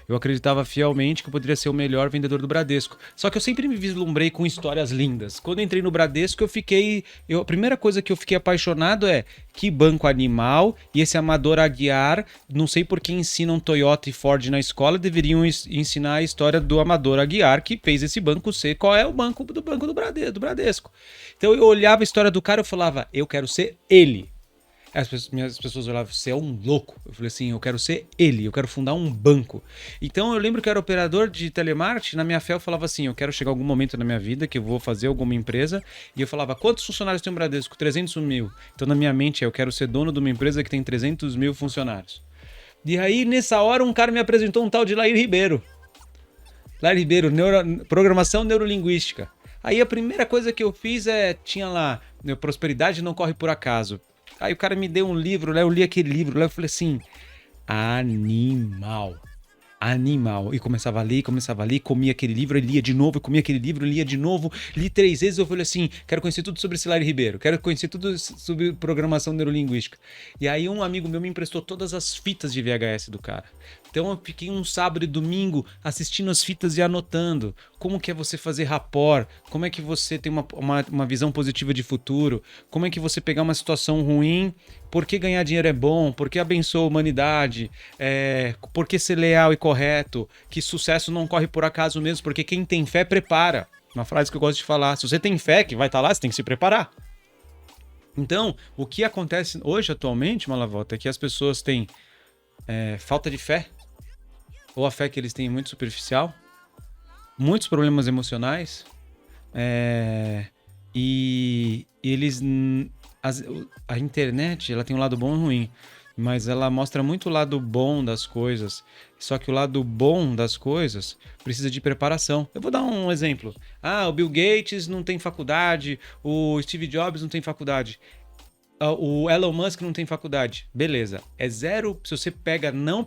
eu acreditava fielmente que eu poderia ser o melhor vendedor do Bradesco. Só que eu sempre me vislumbrei com histórias lindas. Quando eu entrei no Bradesco, a primeira coisa que eu fiquei apaixonado é que banco animal, e esse Amador Aguiar, não sei por que ensinam Toyota e Ford na escola, deveriam ensinar a história do Amador Aguiar, que fez esse banco ser qual é o banco do do Bradesco. Então eu olhava a história do cara e falava, eu quero ser ele. As pessoas olhavam, você é um louco. Eu falei assim, eu quero ser ele, eu quero fundar um banco. Então eu lembro que eu era operador de telemarketing, na minha fé eu falava assim, eu quero chegar a algum momento na minha vida que eu vou fazer alguma empresa, e eu falava, quantos funcionários tem o Bradesco? 300 mil. Então na minha mente eu quero ser dono de uma empresa que tem 300 mil funcionários. E aí nessa hora um cara me apresentou um tal de Lair Ribeiro. Lair Ribeiro, programação neurolinguística. Aí a primeira coisa que eu fiz tinha lá, prosperidade não corre por acaso. Aí o cara me deu um livro, né? Eu li aquele livro, lá eu falei assim, animal. E começava a ler, comia aquele livro, lia de novo, comia aquele livro, lia de novo, li 3 vezes, eu falei assim, quero conhecer tudo sobre esse Lair Ribeiro, quero conhecer tudo sobre programação neurolinguística. E aí um amigo meu me emprestou todas as fitas de VHS do cara. Então eu fiquei um sábado e domingo assistindo as fitas e anotando como que é você fazer rapport, como é que você tem uma visão positiva de futuro, como é que você pegar uma situação ruim, por que ganhar dinheiro é bom, por que abençoa a humanidade, por que ser leal e correto, que sucesso não corre por acaso mesmo, porque quem tem fé prepara. Uma frase que eu gosto de falar, se você tem fé que vai estar lá, você tem que se preparar. Então, o que acontece hoje atualmente, Malavota, é que as pessoas têm falta de fé, ou a fé que eles têm é muito superficial, muitos problemas emocionais, e eles... A internet, ela tem um lado bom e ruim, mas ela mostra muito o lado bom das coisas, só que o lado bom das coisas precisa de preparação. Eu vou dar um exemplo. O Bill Gates não tem faculdade, o Steve Jobs não tem faculdade, o Elon Musk não tem faculdade. Beleza, é zero. Se você pega, não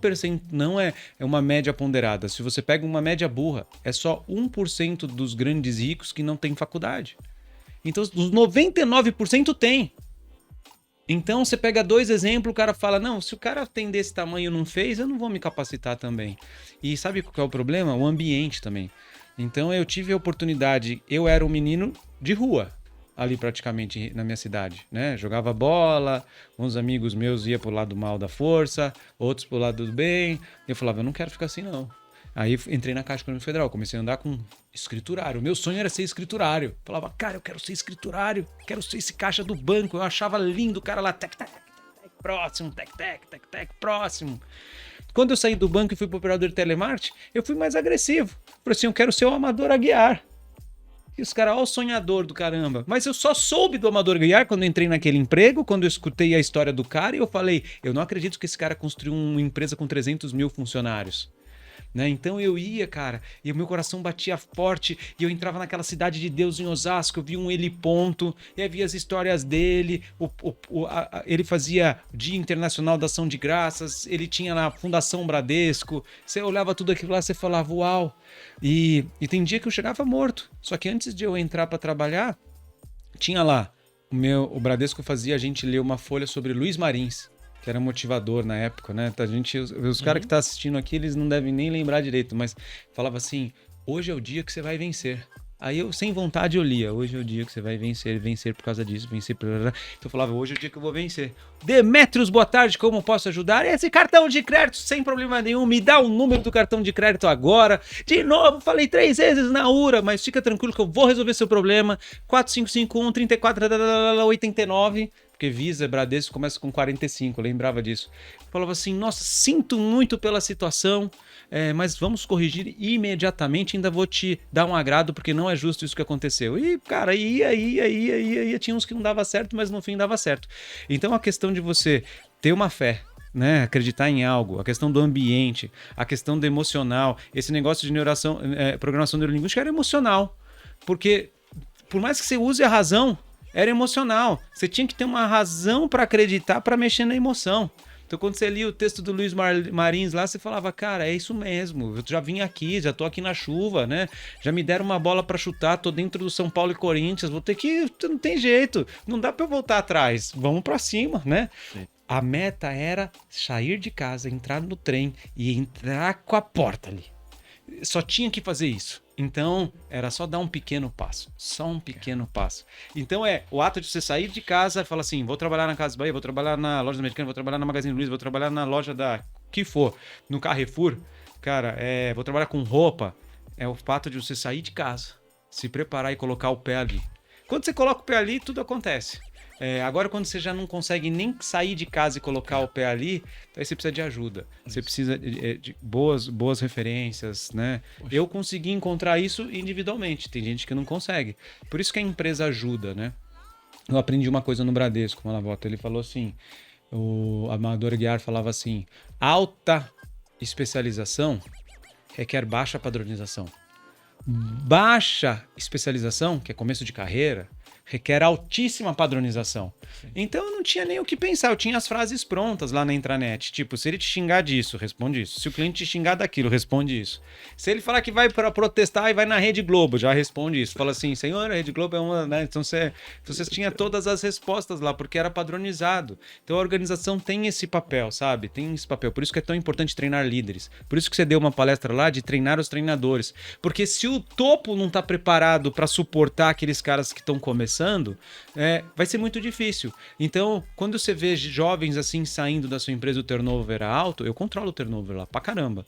é uma média ponderada. Se você pega uma média burra, é só 1% dos grandes ricos que não tem faculdade. Então, os 99% tem. Então, você pega 2 exemplos, o cara fala, não, se o cara tem desse tamanho e não fez, eu não vou me capacitar também. E sabe qual é o problema? O ambiente também. Então, eu tive a oportunidade, eu era um menino de rua, ali praticamente na minha cidade, né? Jogava bola, uns amigos meus iam pro lado mal da força, outros pro lado do bem. Eu falava, eu não quero ficar assim, não. Aí entrei na Caixa Econômica Federal, comecei a andar com escriturário. O meu sonho era ser escriturário. Falava, cara, eu quero ser escriturário, quero ser esse caixa do banco. Eu achava lindo o cara lá, tec, próximo, tec, próximo. Quando eu saí do banco e fui pro operador de telemarketing, eu fui mais agressivo. Falei assim, eu quero ser o Amador Aguiar. E os caras, ó, o sonhador do caramba. Mas eu só soube do Amador Aguiar quando eu entrei naquele emprego, quando eu escutei a história do cara e eu falei, eu não acredito que esse cara construiu uma empresa com 300 mil funcionários. Né? Então eu ia, cara, e o meu coração batia forte, e eu entrava naquela cidade de Deus em Osasco, eu via um heliponto, e aí via as histórias dele, ele fazia Dia Internacional da Ação de Graças, ele tinha na Fundação Bradesco, você olhava tudo aquilo lá, você falava, uau, e tem dia que eu chegava morto, só que antes de eu entrar para trabalhar, tinha lá, o Bradesco fazia a gente ler uma folha sobre Luiz Marins, que era motivador na época, né? Os caras que estão assistindo aqui, eles não devem nem lembrar direito, mas falava assim, hoje é o dia que você vai vencer. Aí eu, sem vontade, eu lia, hoje é o dia que você vai vencer por causa disso, vencer por... Então eu falava, hoje é o dia que eu vou vencer. Demetrios, boa tarde, como posso ajudar? Esse cartão de crédito, sem problema nenhum, me dá o número do cartão de crédito agora. De novo, falei 3 vezes na URA, mas fica tranquilo que eu vou resolver seu problema. 4551-3489... Porque Visa, Bradesco começa com 45, eu lembrava disso. Eu falava assim, nossa, sinto muito pela situação, mas vamos corrigir imediatamente, ainda vou te dar um agrado, porque não é justo isso que aconteceu. E, cara, ia, tinha uns que não dava certo, mas no fim dava certo. Então a questão de você ter uma fé, né, acreditar em algo, a questão do ambiente, a questão do emocional, esse negócio de programação neurolinguística era emocional, porque por mais que você use a razão, era emocional. Você tinha que ter uma razão para acreditar, para mexer na emoção. Então, quando você lia o texto do Luiz Marins lá, você falava, cara, é isso mesmo. Eu já vim aqui, já tô aqui na chuva, né? Já me deram uma bola para chutar, tô dentro do São Paulo e Corinthians, vou ter que... Não tem jeito, não dá para eu voltar atrás. Vamos para cima, né? Sim. A meta era sair de casa, entrar no trem e entrar com a porta ali. Só tinha que fazer isso. Então, era só dar um pequeno passo. Só um pequeno passo. Então, o ato de você sair de casa e falar assim, vou trabalhar na Casa Bahia, vou trabalhar na loja do Americano, vou trabalhar na Magazine Luiza, vou trabalhar na loja da... que for, no Carrefour. Cara, vou trabalhar com roupa. É o fato de você sair de casa, se preparar e colocar o pé ali. Quando você coloca o pé ali, tudo acontece. Agora, quando você já não consegue nem sair de casa e colocar o pé ali, aí você precisa de ajuda. Você precisa de boas referências, né? Poxa. Eu consegui encontrar isso individualmente. Tem gente que não consegue. Por isso que a empresa ajuda, né? Eu aprendi uma coisa no Bradesco, com o Malavota. Ele falou assim, o Amador Aguiar falava assim, alta especialização requer baixa padronização. Baixa especialização, que é começo de carreira, requer altíssima padronização. Sim. Então eu não tinha nem o que pensar, eu tinha as frases prontas lá na intranet. Tipo, se ele te xingar disso, responde isso. Se o cliente te xingar daquilo, responde isso. Se ele falar que vai para protestar e vai na Rede Globo, já responde isso. Fala assim, senhor, a Rede Globo é uma... Né? Então você tinha todas as respostas lá, porque era padronizado. Então a organização tem esse papel, sabe? Tem esse papel. Por isso que é tão importante treinar líderes. Por isso que você deu uma palestra lá de treinar os treinadores. Porque se o topo não está preparado para suportar aqueles caras que estão começando, vai ser muito difícil. Então, quando você vê jovens assim saindo da sua empresa, o turnover é alto, eu controlo o turnover lá pra caramba.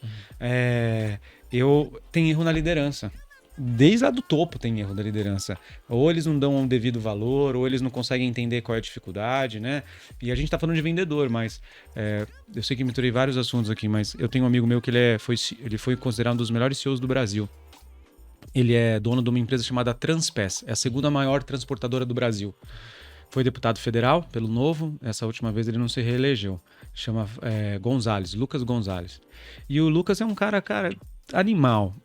Eu tenho erro na liderança. Desde lá do topo tem erro da liderança. Ou eles não dão um devido valor, ou eles não conseguem entender qual é a dificuldade, né? E a gente tá falando de vendedor, mas eu sei que misturei vários assuntos aqui, mas eu tenho um amigo meu que ele foi considerado um dos melhores CEOs do Brasil. Ele é dono de uma empresa chamada Transpes, é a segunda maior transportadora do Brasil. Foi deputado federal pelo Novo, essa última vez ele não se reelegeu. Chama Gonzalez, Lucas Gonzalez. E o Lucas é um cara animal.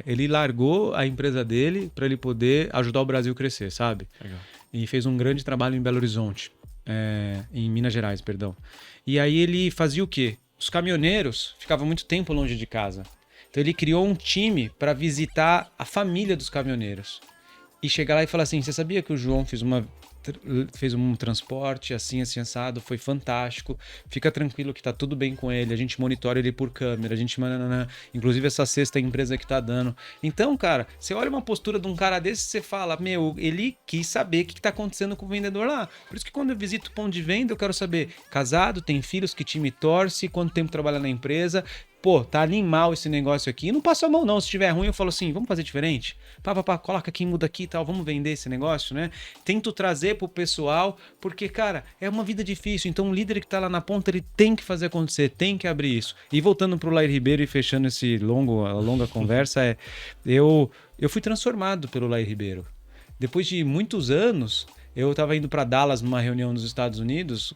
Ele largou a empresa dele para ele poder ajudar o Brasil a crescer, sabe? Legal. E fez um grande trabalho em Belo Horizonte, em Minas Gerais, perdão. E aí ele fazia o quê? Os caminhoneiros ficavam muito tempo longe de casa. Então ele criou um time para visitar a família dos caminhoneiros. E chegar lá e falar assim, você sabia que o João fez um transporte assim assado, foi fantástico, fica tranquilo que tá tudo bem com ele, a gente monitora ele por câmera, inclusive essa sexta empresa que tá dando. Então, cara, você olha uma postura de um cara desse e você fala, ele quis saber o que tá acontecendo com o vendedor lá. Por isso que quando eu visito o ponto de venda, eu quero saber, casado, tem filhos, que time torce, quanto tempo trabalha na empresa. Pô, tá animal esse negócio aqui. Não passo a mão não, se estiver ruim eu falo assim, vamos fazer diferente? Coloca aqui, muda aqui e tal, vamos vender esse negócio, né? Tento trazer pro pessoal, porque, cara, é uma vida difícil, então o líder que tá lá na ponta, ele tem que fazer acontecer, tem que abrir isso. E voltando pro Lair Ribeiro e fechando a longa conversa, eu fui transformado pelo Lair Ribeiro. Depois de muitos anos, eu tava indo para Dallas numa reunião nos Estados Unidos,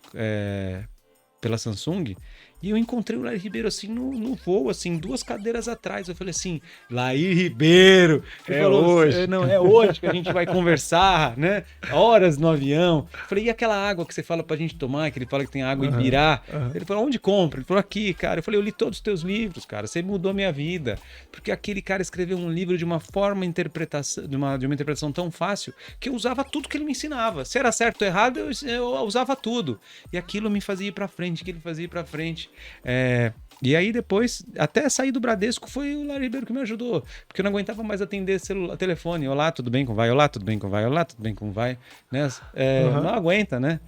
pela Samsung, e eu encontrei o Lair Ribeiro assim no voo, assim, 2 cadeiras atrás. Eu falei assim, Lair Ribeiro! Ele falou, hoje. Não, é hoje que a gente vai conversar, né? Horas no avião. Eu falei, e aquela água que você fala pra gente tomar, que ele fala que tem água em Ibirá? Ele falou, onde compra? Ele falou, aqui, cara. Eu falei, eu li todos os teus livros, cara. Você mudou a minha vida. Porque aquele cara escreveu um livro de uma forma interpretação, de uma interpretação tão fácil, que eu usava tudo que ele me ensinava. Se era certo ou errado, eu usava tudo. E aquilo me fazia ir pra frente, que ele fazia ir pra frente. E aí depois, até sair do Bradesco, foi o Lair Ribeiro que me ajudou, porque eu não aguentava mais atender telefone. Olá, tudo bem, como vai? Olá, tudo bem, como vai? Olá, tudo bem, como vai? Né? Não aguenta, né?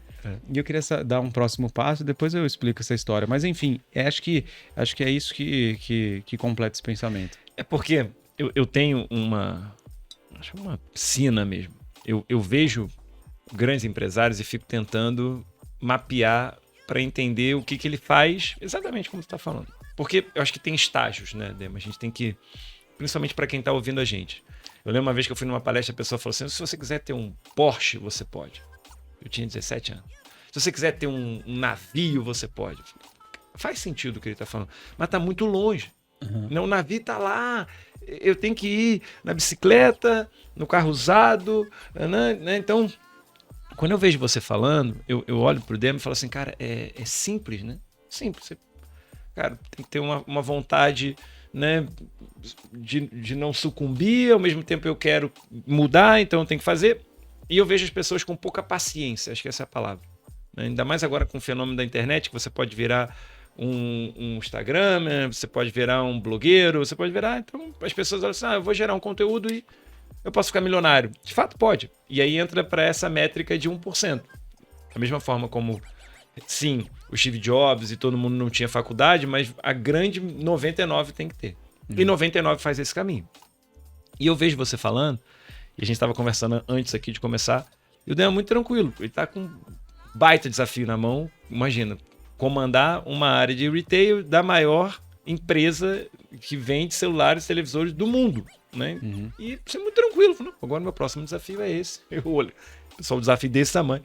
E eu queria dar um próximo passo, depois eu explico essa história. Mas enfim, acho que é isso que completa esse pensamento. É porque eu tenho uma sina mesmo. Eu vejo grandes empresários e fico tentando mapear para entender o que ele faz, exatamente como você está falando. Porque eu acho que tem estágios, né, Dema? A gente tem que, principalmente para quem está ouvindo a gente. Eu lembro uma vez que eu fui numa palestra, a pessoa falou assim, se você quiser ter um Porsche, você pode. Eu tinha 17 anos. Se você quiser ter um navio, você pode. Faz sentido o que ele está falando, mas está muito longe. Não, o navio está lá, eu tenho que ir na bicicleta, no carro usado, né? Então... Quando eu vejo você falando, eu olho pro Dema e falo assim, cara, é simples, né? Simples. Cara, tem que ter uma vontade, né, de não sucumbir, ao mesmo tempo eu quero mudar, então eu tenho que fazer. E eu vejo as pessoas com pouca paciência, acho que essa é a palavra. né? Ainda mais agora com o fenômeno da internet, que você pode virar um Instagram, você pode virar um blogueiro, você pode virar... Então as pessoas olham assim, eu vou gerar um conteúdo e eu posso ficar milionário. De fato, pode. E aí entra para essa métrica de 1%. Da mesma forma como, sim, o Steve Jobs e todo mundo não tinha faculdade, mas a grande 99 tem que ter. E 99 faz esse caminho. E eu vejo você falando, e a gente estava conversando antes aqui de começar, e o Dan é muito tranquilo. Ele está com um baita desafio na mão. Imagina, comandar uma área de retail da maior empresa que vende celulares e televisores do mundo, né? E você é muito tranquilo. Falou, agora meu próximo desafio é esse. Eu olho, pessoal, um desafio desse tamanho.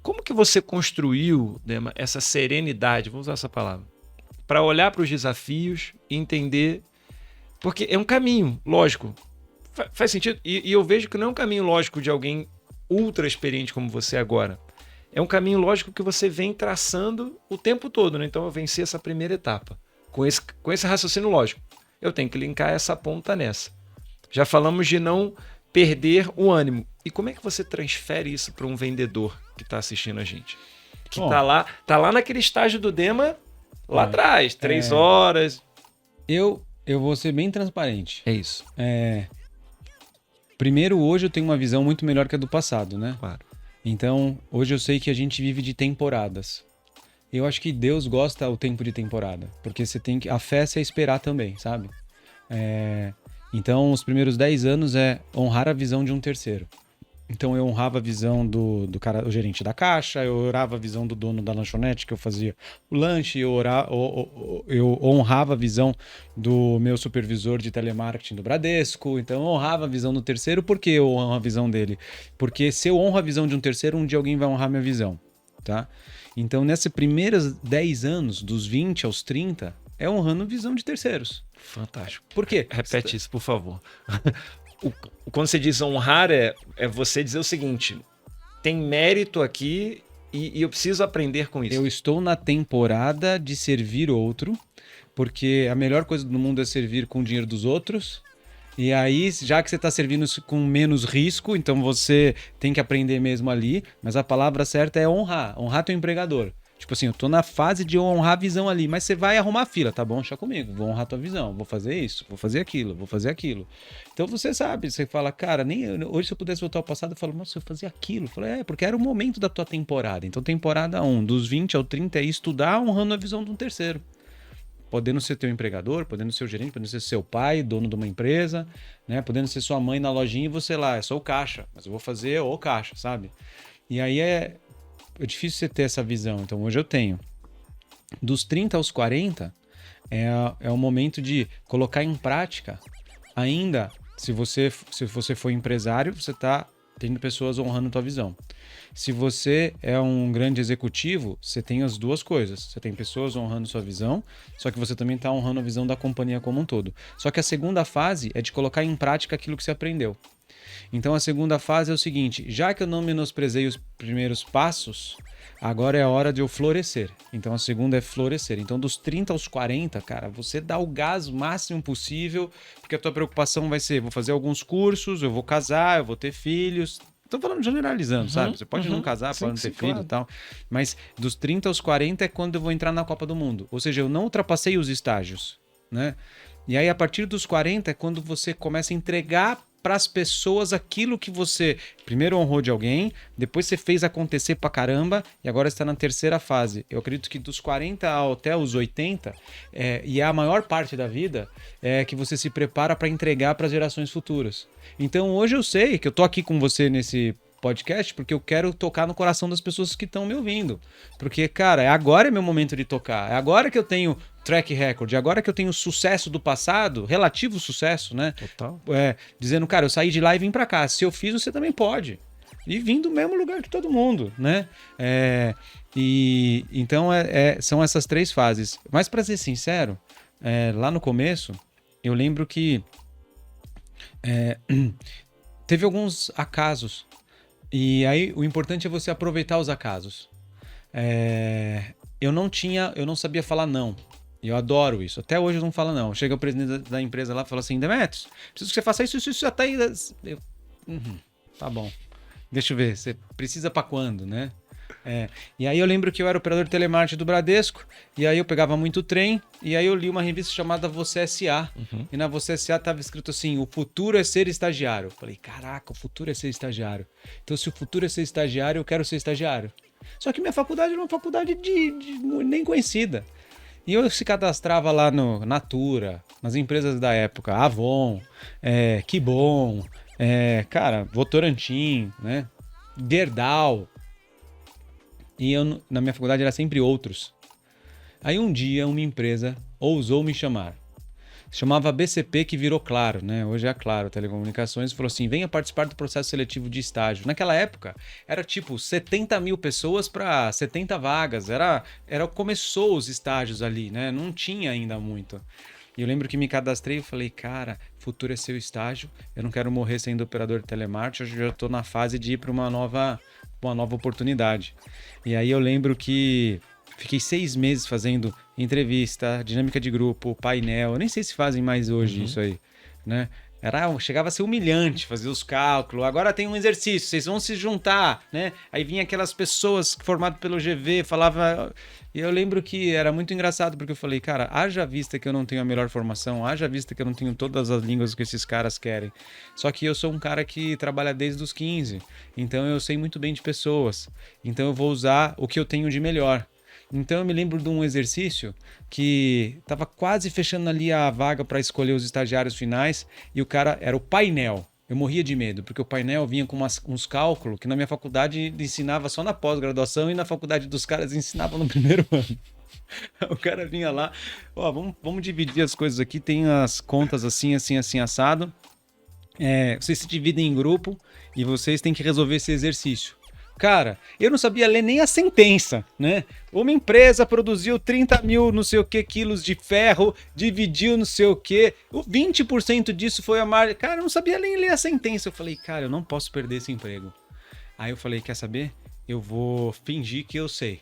Como que você construiu, Dema, essa serenidade, vou usar essa palavra, para olhar para os desafios e entender... Porque é um caminho, lógico. Faz sentido? E eu vejo que não é um caminho lógico de alguém ultra experiente como você agora. É um caminho lógico que você vem traçando o tempo todo, né? Então eu venci essa primeira etapa. Com esse raciocínio lógico. Eu tenho que linkar essa ponta nessa. Já falamos de não perder o ânimo. E como é que você transfere isso para um vendedor que está assistindo a gente? Que tá lá naquele estágio do Dema, lá atrás, 3 horas. Eu vou ser bem transparente. É isso. Primeiro, hoje eu tenho uma visão muito melhor que a do passado, né? Claro. Então, hoje eu sei que a gente vive de temporadas. Eu acho que Deus gosta o tempo de temporada, porque você tem que... A fé é esperar também, sabe? Então, os primeiros 10 anos é honrar a visão de um terceiro. Então, eu honrava a visão do cara, o gerente da caixa, eu honrava a visão do dono da lanchonete, que eu fazia o lanche, eu honrava a visão do meu supervisor de telemarketing do Bradesco. Então, eu honrava a visão do terceiro. Por que eu honro a visão dele? Porque se eu honro a visão de um terceiro, um dia alguém vai honrar minha visão, tá? Então, nesses primeiros 10 anos, dos 20 aos 30, é honrando a visão de terceiros. Fantástico. Por quê? Repete isso, por favor. Quando você diz honrar, é você dizer o seguinte: tem mérito aqui e eu preciso aprender com isso. Eu estou na temporada de servir outro, porque a melhor coisa do mundo é servir com o dinheiro dos outros. E aí, já que você está servindo com menos risco, então você tem que aprender mesmo ali. Mas a palavra certa é honrar. Honrar teu empregador. Tipo assim, eu tô na fase de honrar a visão ali, mas você vai arrumar a fila, tá bom? Deixa comigo, vou honrar a tua visão, vou fazer isso, vou fazer aquilo, vou fazer aquilo. Então você sabe, você fala, cara, hoje se eu pudesse voltar ao passado, eu falo, nossa, eu fazia aquilo. Eu falo, porque era o momento da tua temporada. Então temporada 1, dos 20 ao 30 é estudar honrando a visão de um terceiro. Podendo ser teu empregador, podendo ser o gerente, podendo ser seu pai, dono de uma empresa, né? Podendo ser sua mãe na lojinha e você lá, eu sou o caixa, mas eu vou fazer o caixa, sabe? E aí é difícil você ter essa visão. Então hoje eu tenho. Dos 30 aos 40 é o momento de colocar em prática. Ainda, se você for empresário, você está tendo pessoas honrando a tua visão. Se você é um grande executivo, você tem as duas coisas. Você tem pessoas honrando sua visão, só que você também está honrando a visão da companhia como um todo. Só que a segunda fase é de colocar em prática aquilo que você aprendeu. Então a segunda fase é o seguinte: já que eu não menosprezei os primeiros passos, agora é a hora de eu florescer. Então a segunda é florescer. Então dos 30 aos 40, cara, você dá o gás máximo possível, porque a tua preocupação vai ser, vou fazer alguns cursos, eu vou casar, eu vou ter filhos. Tô falando generalizando, sabe? Você pode não casar, pode não ter filho e tal. Mas dos 30 aos 40 é quando eu vou entrar na Copa do Mundo. Ou seja, eu não ultrapassei os estágios, né? E aí a partir dos 40 é quando você começa a entregar para as pessoas aquilo que você primeiro honrou de alguém, depois você fez acontecer pra caramba e agora está na terceira fase. Eu acredito que dos 40 até os 80, e é a maior parte da vida, é que você se prepara para entregar para as gerações futuras. Então hoje eu sei que eu tô aqui com você nesse podcast porque eu quero tocar no coração das pessoas que estão me ouvindo. Porque, cara, agora é meu momento de tocar. É agora que eu tenho track record. É agora que eu tenho sucesso do passado, relativo sucesso, né? Total. Dizendo, cara, eu saí de lá e vim pra cá. Se eu fiz, você também pode. E vim do mesmo lugar que todo mundo, né? Então, são essas 3 fases. Mas, pra ser sincero, lá no começo, eu lembro que teve alguns acasos. E aí, o importante é você aproveitar os acasos. Eu não sabia falar não. E eu adoro isso. Até hoje eu não falo não. Chega o presidente da empresa lá e fala assim, Demetrios, preciso que você faça isso já tá aí. Tá bom. Deixa eu ver, você precisa pra quando, né? E aí eu lembro que eu era operador de telemarketing do Bradesco, e aí eu pegava muito trem, e aí eu li uma revista chamada Você S.A. E na Você S.A. tava escrito assim, o futuro é ser estagiário. Eu falei, caraca, o futuro é ser estagiário. Então se o futuro é ser estagiário, eu quero ser estagiário. Só que minha faculdade era uma faculdade nem conhecida. E eu se cadastrava lá no Natura, nas empresas da época, Avon, Kibon, cara, Votorantim, né? Gerdau. E eu, na minha faculdade era sempre outros. Aí um dia uma empresa ousou me chamar. Se chamava BCP, que virou Claro, né? Hoje é a Claro Telecomunicações, e falou assim, venha participar do processo seletivo de estágio. Naquela época, era tipo 70 mil pessoas para 70 vagas. Começou os estágios ali, né? Não tinha ainda muito. E eu lembro que me cadastrei e falei, cara, futuro é seu estágio, eu não quero morrer sendo operador de telemarketing, eu já estou na fase de ir para uma nova oportunidade. E aí eu lembro que fiquei 6 meses fazendo entrevista, dinâmica de grupo, painel, eu nem sei se fazem mais hoje isso aí, né? Chegava a ser humilhante fazer os cálculos. Agora tem um exercício, vocês vão se juntar, né? Aí vinha aquelas pessoas formadas pelo GV, falava. E eu lembro que era muito engraçado, porque eu falei, cara, haja vista que eu não tenho a melhor formação, haja vista que eu não tenho todas as línguas que esses caras querem. Só que eu sou um cara que trabalha desde os 15, então eu sei muito bem de pessoas. Então eu vou usar o que eu tenho de melhor. Então eu me lembro de um exercício que estava quase fechando ali a vaga para escolher os estagiários finais e o cara era o painel. Eu morria de medo, porque o painel vinha com uns cálculos que na minha faculdade ensinava só na pós-graduação e na faculdade dos caras ensinava no primeiro ano. O cara vinha lá, ó, vamos dividir as coisas aqui, tem as contas assim, assim, assim, assado. Vocês se dividem em grupo e vocês têm que resolver esse exercício. Cara, eu não sabia ler nem a sentença, né? Uma empresa produziu 30 mil não sei o que quilos de ferro, dividiu não sei o que, 20% disso foi a margem. Cara, eu não sabia nem ler a sentença. Eu falei, cara, eu não posso perder esse emprego. Aí eu falei, quer saber? Eu vou fingir que eu sei.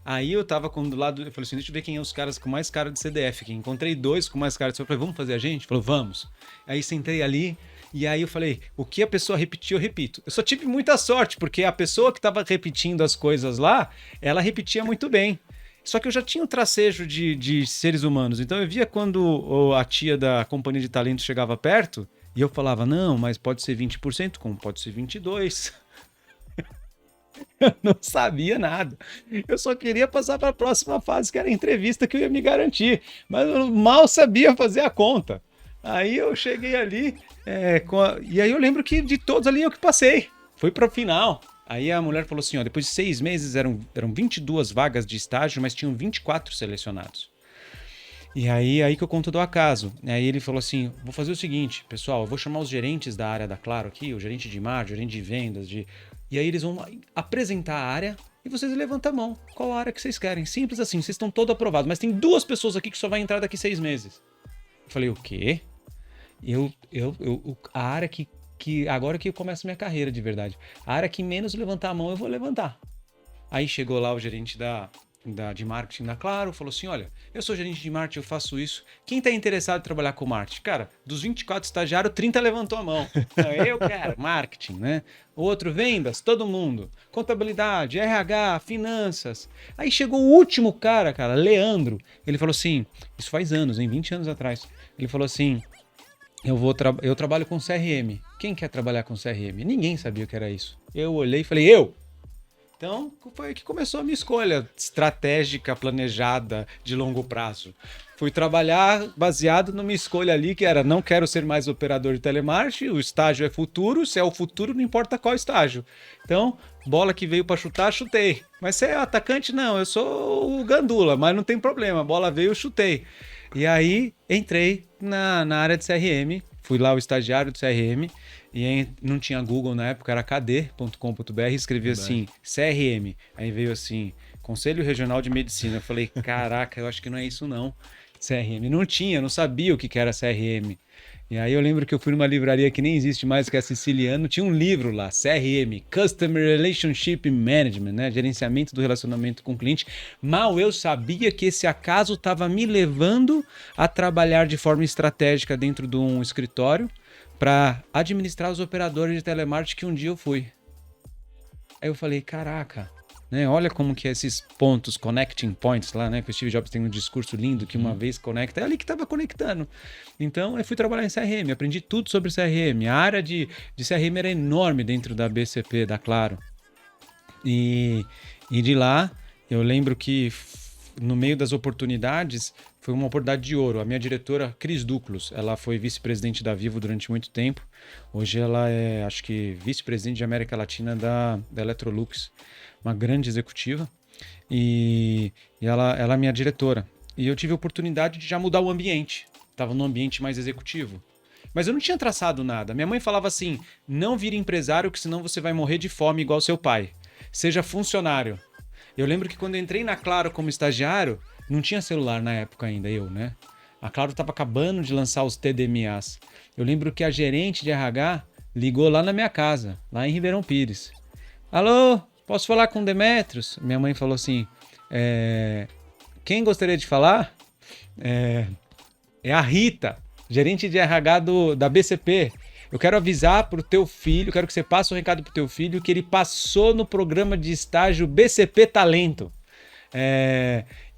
Aí eu tava do lado, eu falei assim, deixa eu ver quem é os caras com mais cara de CDF. Que encontrei 2 com mais cara de CDF. Eu falei, vamos fazer a gente? Ele falou, vamos. Aí sentei ali. E aí eu falei, o que a pessoa repetiu, eu repito. Eu só tive muita sorte, porque a pessoa que estava repetindo as coisas lá, ela repetia muito bem. Só que eu já tinha um tracejo de seres humanos. Então eu via quando a tia da companhia de talento chegava perto, e eu falava, não, mas pode ser 20%, como pode ser 22%. Eu não sabia nada. Eu só queria passar para a próxima fase, que era a entrevista que eu ia me garantir. Mas eu mal sabia fazer a conta. Aí eu cheguei ali, e aí eu lembro que de todos ali eu que passei. Fui para o final. Aí a mulher falou assim, ó, depois de 6 meses eram 22 vagas de estágio, mas tinham 24 selecionados. E aí que eu conto do acaso. Aí ele falou assim, vou fazer o seguinte, pessoal, eu vou chamar os gerentes da área da Claro aqui, o gerente de marketing, o gerente de vendas, e aí eles vão apresentar a área e vocês levantam a mão. Qual a área que vocês querem? Simples assim, vocês estão todos aprovados, mas tem 2 pessoas aqui que só vai entrar daqui 6 meses. Eu falei, o quê? A área que agora que eu começo minha carreira de verdade, a área que menos levantar a mão eu vou levantar. Aí chegou lá o gerente de marketing da Claro, falou assim, olha, eu sou gerente de marketing, eu faço isso, quem está interessado em trabalhar com marketing? Cara, dos 24 estagiários, 30 levantou a mão. Eu quero marketing, né? Outro, vendas, todo mundo, contabilidade, RH, finanças. Aí chegou o último cara, Leandro, ele falou assim, isso faz anos, 20 anos atrás, ele falou assim, eu trabalho com CRM. Quem quer trabalhar com CRM? Ninguém sabia o que era isso. Eu olhei e falei, eu! Então, foi aí que começou a minha escolha estratégica, planejada, de longo prazo. Fui trabalhar baseado numa escolha ali que era, não quero ser mais operador de telemarketing, o estágio é futuro, se é o futuro, não importa qual estágio. Então, bola que veio para chutar, chutei. Mas se é atacante, não, eu sou o gandula, mas não tem problema, a bola veio, eu chutei. E aí, entrei na área de CRM, fui lá o estagiário do CRM, e aí não tinha Google na época, era kd.com.br, escrevi assim, CRM. Aí veio assim, Conselho Regional de Medicina. Eu falei, caraca, eu acho que não é isso não, CRM. Não tinha, não sabia o que era CRM. E aí eu lembro que eu fui numa livraria que nem existe mais, que é Siciliano, tinha um livro lá, CRM, Customer Relationship Management, né? Gerenciamento do relacionamento com o cliente. Mal eu sabia que esse acaso estava me levando a trabalhar de forma estratégica dentro de um escritório para administrar os operadores de telemarketing que um dia eu fui. Aí eu falei, caraca, né? Olha como que esses pontos, connecting points lá, né? Que o Steve Jobs tem um discurso lindo que uma vez conecta, é ali que estava conectando. Então eu fui trabalhar em CRM, aprendi tudo sobre CRM. A área de CRM era enorme dentro da BCP, da Claro. E de lá, eu lembro que no meio das oportunidades, foi uma oportunidade de ouro. A minha diretora, Cris Duclos, ela foi vice-presidente da Vivo durante muito tempo. Hoje ela é, acho que, vice-presidente de América Latina da Electrolux, uma grande executiva. E ela é minha diretora. E eu tive a oportunidade de já mudar o ambiente. Estava num ambiente mais executivo. Mas eu não tinha traçado nada. Minha mãe falava assim, não vire empresário, que senão você vai morrer de fome igual seu pai. Seja funcionário. Eu lembro que quando eu entrei na Claro como estagiário, não tinha celular na época ainda, né? A Claro estava acabando de lançar os TDMAs. Eu lembro que a gerente de RH ligou lá na minha casa, lá em Ribeirão Pires. Alô, posso falar com o Demetrios? Minha mãe falou assim, quem gostaria de falar? É a Rita, gerente de RH da BCP. Eu quero avisar pro teu filho, quero que você passe o recado pro teu filho que ele passou no programa de estágio BCP Talento.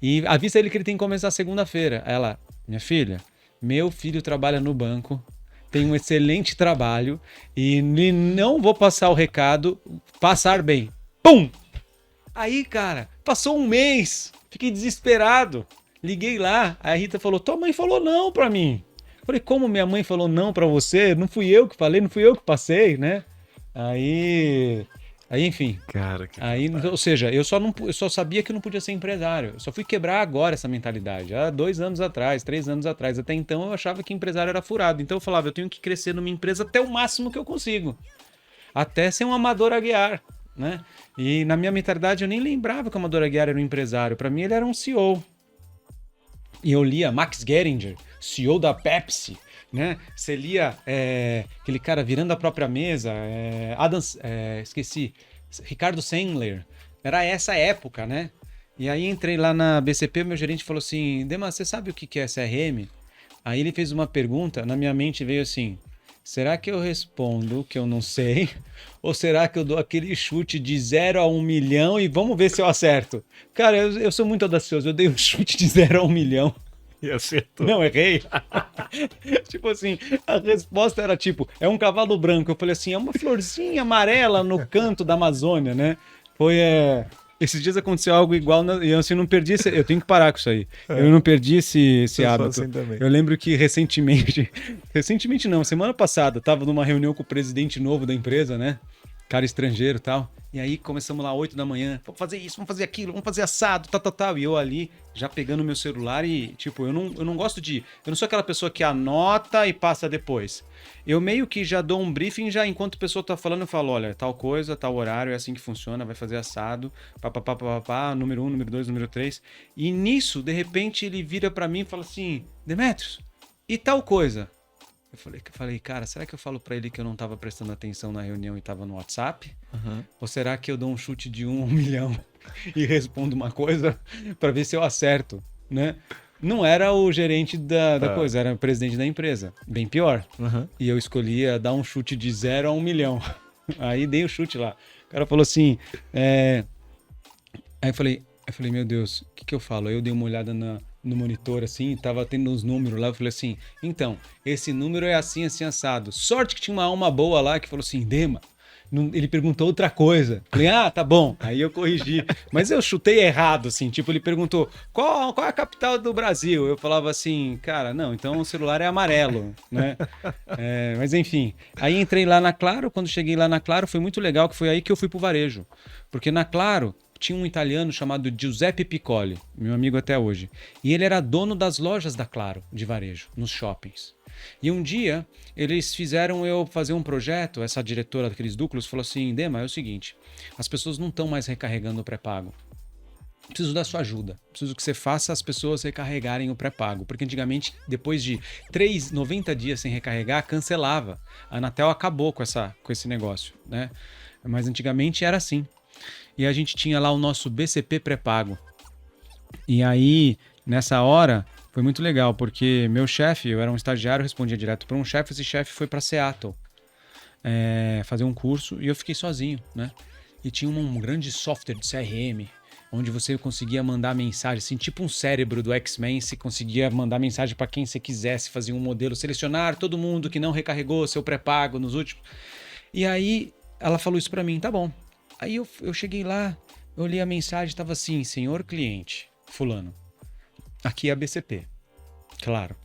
E avisa ele que ele tem que começar segunda-feira. Ela, minha filha, meu filho trabalha no banco, tem um excelente trabalho e não vou passar o recado, passar bem. Pum! Aí, cara, passou um mês, fiquei desesperado. Liguei lá, a Rita falou, tua mãe falou não pra mim. Falei, como minha mãe falou não pra você? Não fui eu que falei, não fui eu que passei, né? Aí enfim. Cara, que aí, ou seja, eu só sabia que eu não podia ser empresário. Eu só fui quebrar agora essa mentalidade. Há 2 anos atrás, 3 anos atrás. Até então eu achava que empresário era furado. Então eu falava, eu tenho que crescer numa empresa até o máximo que eu consigo. Até ser um Amador Aguiar, né? E na minha mentalidade eu nem lembrava que o Amador Aguiar era um empresário. Pra mim ele era um CEO. E eu lia Max Geringer, CEO da Pepsi, né? Você lia aquele cara virando a própria mesa, esqueci, Ricardo Sandler. Era essa época, né? E aí entrei lá na BCP, meu gerente falou assim, Dema, você sabe o que é CRM? Aí ele fez uma pergunta, na minha mente veio assim, será que eu respondo que eu não sei? Ou será que eu dou aquele chute de 0 a 1 milhão e vamos ver se eu acerto? Cara, eu sou muito audacioso, eu dei um chute de 0 a 1 milhão. E acertou. Não, errei. Tipo assim, a resposta era tipo, é um cavalo branco. Eu falei assim, é uma florzinha amarela no canto da Amazônia, né? Foi... Esses dias aconteceu algo igual, e eu assim, não perdi eu tenho que parar com isso aí. Eu não perdi esse hábito. Assim também. Eu lembro que recentemente não, semana passada, tava numa reunião com o presidente novo da empresa, né? Cara estrangeiro e tal. E aí começamos lá 8 da manhã, vamos fazer isso, vamos fazer aquilo, vamos fazer assado, tal. E eu ali, já pegando meu celular e, tipo, eu não gosto eu não sou aquela pessoa que anota e passa depois. Eu meio que já dou um briefing, já enquanto a pessoa tá falando, eu falo, olha, tal coisa, tal horário, é assim que funciona, vai fazer assado, número 1, número 2, número 3. E nisso, de repente, ele vira pra mim e fala assim, Demetrios, e tal coisa? Eu falei, cara, será que eu falo pra ele que eu não tava prestando atenção na reunião e tava no WhatsApp? Uhum. Ou será que eu dou um chute de 1 a 1 milhão e respondo uma coisa pra ver se eu acerto, né? Não era o gerente da coisa, era o presidente da empresa. Bem pior. Uhum. E eu escolhia dar um chute de 0 a 1 milhão. Aí dei o chute lá. O cara falou assim... Aí eu falei, meu Deus, o que eu falo? Aí eu dei uma olhada no monitor, assim, tava tendo uns números lá, eu falei assim, então, esse número é assim, assim, assado. Sorte que tinha uma alma boa lá que falou assim, Dema, ele perguntou outra coisa. Falei, tá bom. Aí eu corrigi. Mas eu chutei errado, assim, tipo, ele perguntou, qual é a capital do Brasil? Eu falava assim, cara, não, então o celular é amarelo, né? Mas enfim, aí entrei lá na Claro, quando cheguei lá na Claro, foi muito legal, que foi aí que eu fui pro varejo. Porque na Claro, tinha um italiano chamado Giuseppe Piccoli, meu amigo até hoje. E ele era dono das lojas da Claro, de varejo, nos shoppings. E um dia, eles fizeram eu fazer um projeto, essa diretora daqueles Duclos falou assim, Dema, é o seguinte, as pessoas não estão mais recarregando o pré-pago. Preciso da sua ajuda. Preciso que você faça as pessoas recarregarem o pré-pago. Porque antigamente, depois de 90 dias sem recarregar, cancelava. A Anatel acabou com esse negócio, né? Mas antigamente era assim. E a gente tinha lá o nosso BCP pré-pago. E aí, nessa hora, foi muito legal, porque meu chefe, eu era um estagiário, respondia direto para um chefe, esse chefe foi para Seattle fazer um curso e eu fiquei sozinho, né? e tinha um grande software de CRM, onde você conseguia mandar mensagem, assim, tipo um cérebro do X-Men, você conseguia mandar mensagem para quem você quisesse, fazer um modelo, selecionar todo mundo que não recarregou seu pré-pago nos últimos. E aí ela falou isso para mim, tá bom. Aí eu cheguei lá, eu olhei a mensagem, estava assim, senhor cliente, fulano, aqui é a BCP, claro.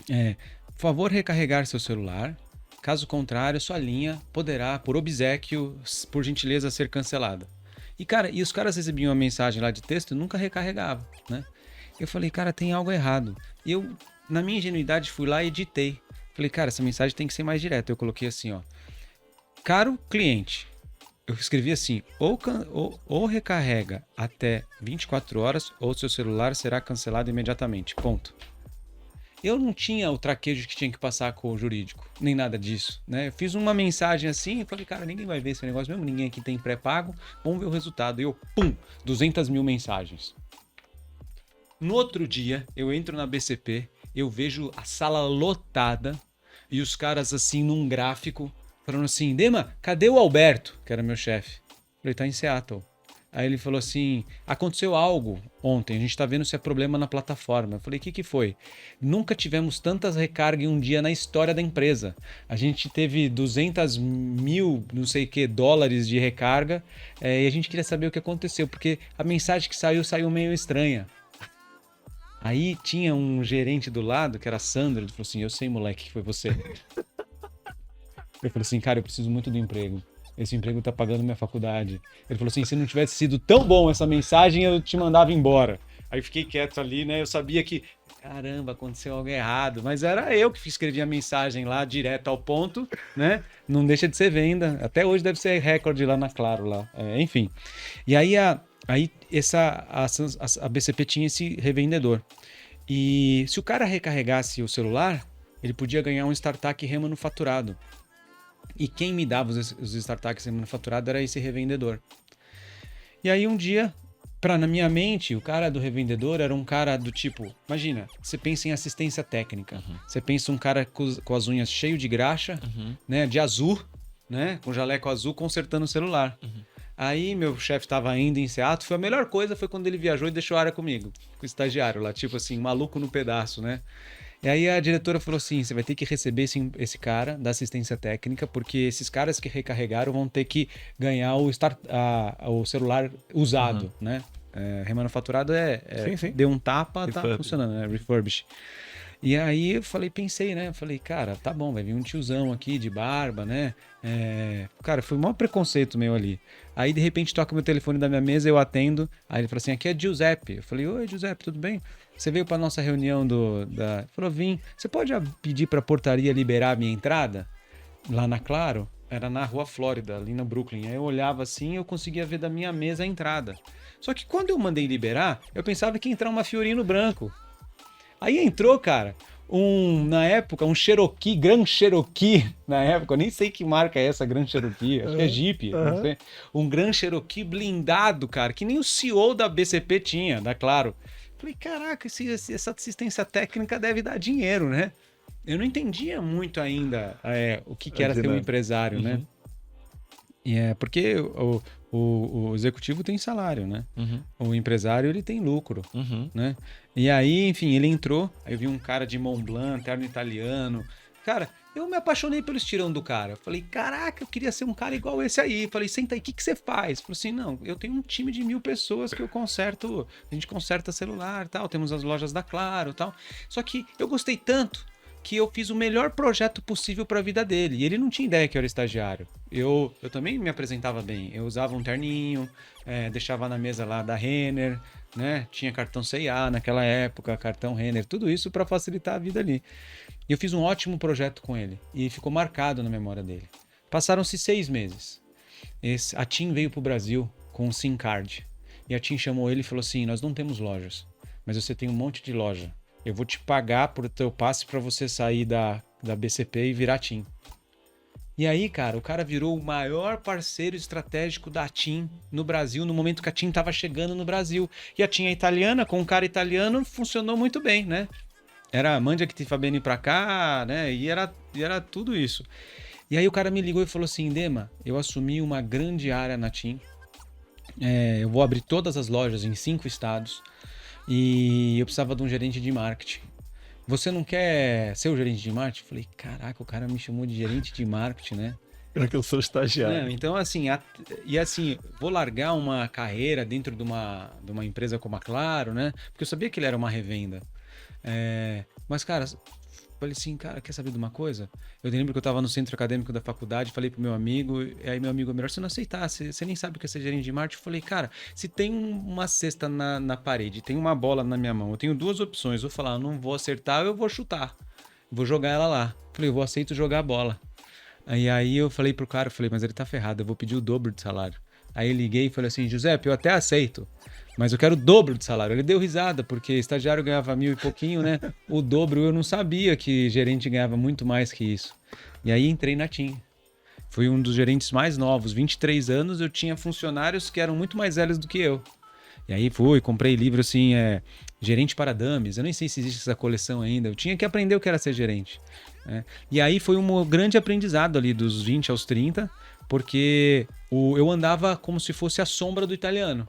Por favor, recarregar seu celular. Caso contrário, sua linha poderá, por obséquio, por gentileza, ser cancelada. E, cara, os caras recebiam uma mensagem lá de texto e nunca recarregavam, né? Eu falei, cara, tem algo errado. E eu, na minha ingenuidade, fui lá e editei. Falei, cara, essa mensagem tem que ser mais direta. Eu coloquei assim, ó. Caro cliente, eu escrevi assim, ou recarrega até 24 horas, ou seu celular será cancelado imediatamente. Ponto. Eu não tinha o traquejo que tinha que passar com o jurídico, nem nada disso, né? Eu fiz uma mensagem assim e falei, cara, ninguém vai ver esse negócio mesmo, ninguém aqui tem pré-pago, vamos ver o resultado. E eu, 200 mil mensagens. No outro dia, eu entro na BCP, eu vejo a sala lotada e os caras assim num gráfico, falando assim, Dema, cadê o Alberto? Que era meu chefe. Falei, tá em Seattle. Aí ele falou assim, aconteceu algo ontem, a gente tá vendo se é problema na plataforma. Eu falei, o que foi? Nunca tivemos tantas recargas em um dia na história da empresa. A gente teve 200 mil, não sei o que, dólares de recarga, e a gente queria saber o que aconteceu, porque a mensagem que saiu meio estranha. Aí tinha um gerente do lado, que era Sandro, ele falou assim, eu sei, moleque, que foi você. Eu falei assim, cara, eu preciso muito do emprego. Esse emprego tá pagando minha faculdade. Ele falou assim, se não tivesse sido tão bom essa mensagem, eu te mandava embora. Aí fiquei quieto ali, né? Eu sabia que, caramba, aconteceu algo errado. Mas era eu que escrevi a mensagem lá, direto ao ponto, né? Não deixa de ser venda. Até hoje deve ser recorde lá na Claro, lá. Enfim. E aí a BCP tinha esse revendedor. E se o cara recarregasse o celular, ele podia ganhar um startup remanufaturado. E quem me dava os startups manufaturados era esse revendedor. E aí um dia, na minha mente, o cara do revendedor era um cara do tipo... Imagina, você pensa em assistência técnica. Você pensa um cara com as unhas cheio de graxa, né, de azul, né, com jaleco azul, consertando o celular. Aí meu chefe estava indo em Seattle. A melhor coisa foi quando ele viajou e deixou a área comigo, com o estagiário lá. Tipo assim, maluco no pedaço, né? E aí a diretora falou assim, você vai ter que receber esse cara da assistência técnica, porque esses caras que recarregaram vão ter que ganhar o celular usado, né? Remanufaturado sim. Deu um tapa, tá funcionando, né? Refurbish. E aí pensei, né? Falei, cara, tá bom, vai vir um tiozão aqui de barba, né? Cara, foi o maior preconceito meu ali. Aí, de repente, toca meu telefone da minha mesa, eu atendo. Aí ele falou assim, aqui é Giuseppe. Eu falei, oi, Giuseppe, tudo bem? Você veio para nossa reunião Ele falou, vim. Você pode pedir para a portaria liberar a minha entrada? Lá na Claro, era na Rua Flórida, ali no Brooklyn. Aí eu olhava assim e eu conseguia ver da minha mesa a entrada. Só que quando eu mandei liberar, eu pensava que ia entrar uma Fiorino branco. Aí entrou, cara, na época, um Cherokee, Grand Cherokee, na época, eu nem sei que marca é essa Grand Cherokee, acho que é Jeep, não sei. Um Grand Cherokee blindado, cara, que nem o CEO da BCP tinha, da Claro. Falei, caraca, essa assistência técnica deve dar dinheiro, né? Eu não entendia muito ainda o que era ser um empresário, né? E porque o executivo tem salário, né? O empresário, ele tem lucro, né? E aí, enfim, ele entrou, aí eu vi um cara de Montblanc, terno italiano. Cara, eu me apaixonei pelo estirão do cara. Falei, caraca, eu queria ser um cara igual esse aí. Falei, senta aí, o que você faz? Falei assim, não, eu tenho um time de 1000 pessoas que eu conserto, a gente conserta celular e tal, temos as lojas da Claro e tal. Só que eu gostei tanto que eu fiz o melhor projeto possível para a vida dele. E ele não tinha ideia que eu era estagiário. Eu também me apresentava bem. Eu usava um terninho, deixava na mesa lá da Renner, né? Tinha cartão C&A naquela época, cartão Renner, tudo isso para facilitar a vida ali. E eu fiz um ótimo projeto com ele e ficou marcado na memória dele. Passaram-se 6 meses. A TIM veio para o Brasil com um SIM card. E a TIM chamou ele e falou assim, nós não temos lojas, mas você tem um monte de loja. Eu vou te pagar por teu passe para você sair da BCP e virar TIM. E aí, cara, o cara virou o maior parceiro estratégico da TIM no Brasil, no momento que a TIM estava chegando no Brasil. E a TIM é italiana, com um cara italiano, funcionou muito bem, né? Era mande que ti fa bene pra cá, né? E era tudo isso. E aí o cara me ligou e falou assim, Dema, eu assumi uma grande área na TIM, eu vou abrir todas as lojas em 5 estados e eu precisava de um gerente de marketing. Você não quer ser o gerente de marketing? Eu falei, caraca, o cara me chamou de gerente de marketing, né? Pelo que eu sou estagiário. Não, então, assim, vou largar uma carreira dentro de uma empresa como a Claro, né? Porque eu sabia que ele era uma revenda. Mas, cara, falei assim, cara, quer saber de uma coisa? Eu lembro que eu estava no centro acadêmico da faculdade, falei pro meu amigo, e aí meu amigo, melhor você não aceitar, você nem sabe o que é ser gerente de marketing. Eu falei, cara, se tem uma cesta na parede, tem uma bola na minha mão, eu tenho 2 opções, vou falar, não vou acertar, ou eu vou chutar, vou jogar ela lá. Falei, eu vou aceito jogar a bola. Aí eu falei pro cara, mas ele tá ferrado, eu vou pedir o dobro de salário. Aí eu liguei e falei assim, Giuseppe, eu até aceito, mas eu quero o dobro de salário. Ele deu risada, porque estagiário ganhava 1.000 e pouquinho, né? O dobro, eu não sabia que gerente ganhava muito mais que isso. E aí entrei na TIM. Fui um dos gerentes mais novos, 23 anos, eu tinha funcionários que eram muito mais velhos do que eu. E aí comprei livro assim, Gerente para Dummies, eu nem sei se existe essa coleção ainda, eu tinha que aprender o que era ser gerente. Né? E aí foi um grande aprendizado ali dos 20 aos 30, porque eu andava como se fosse a sombra do italiano.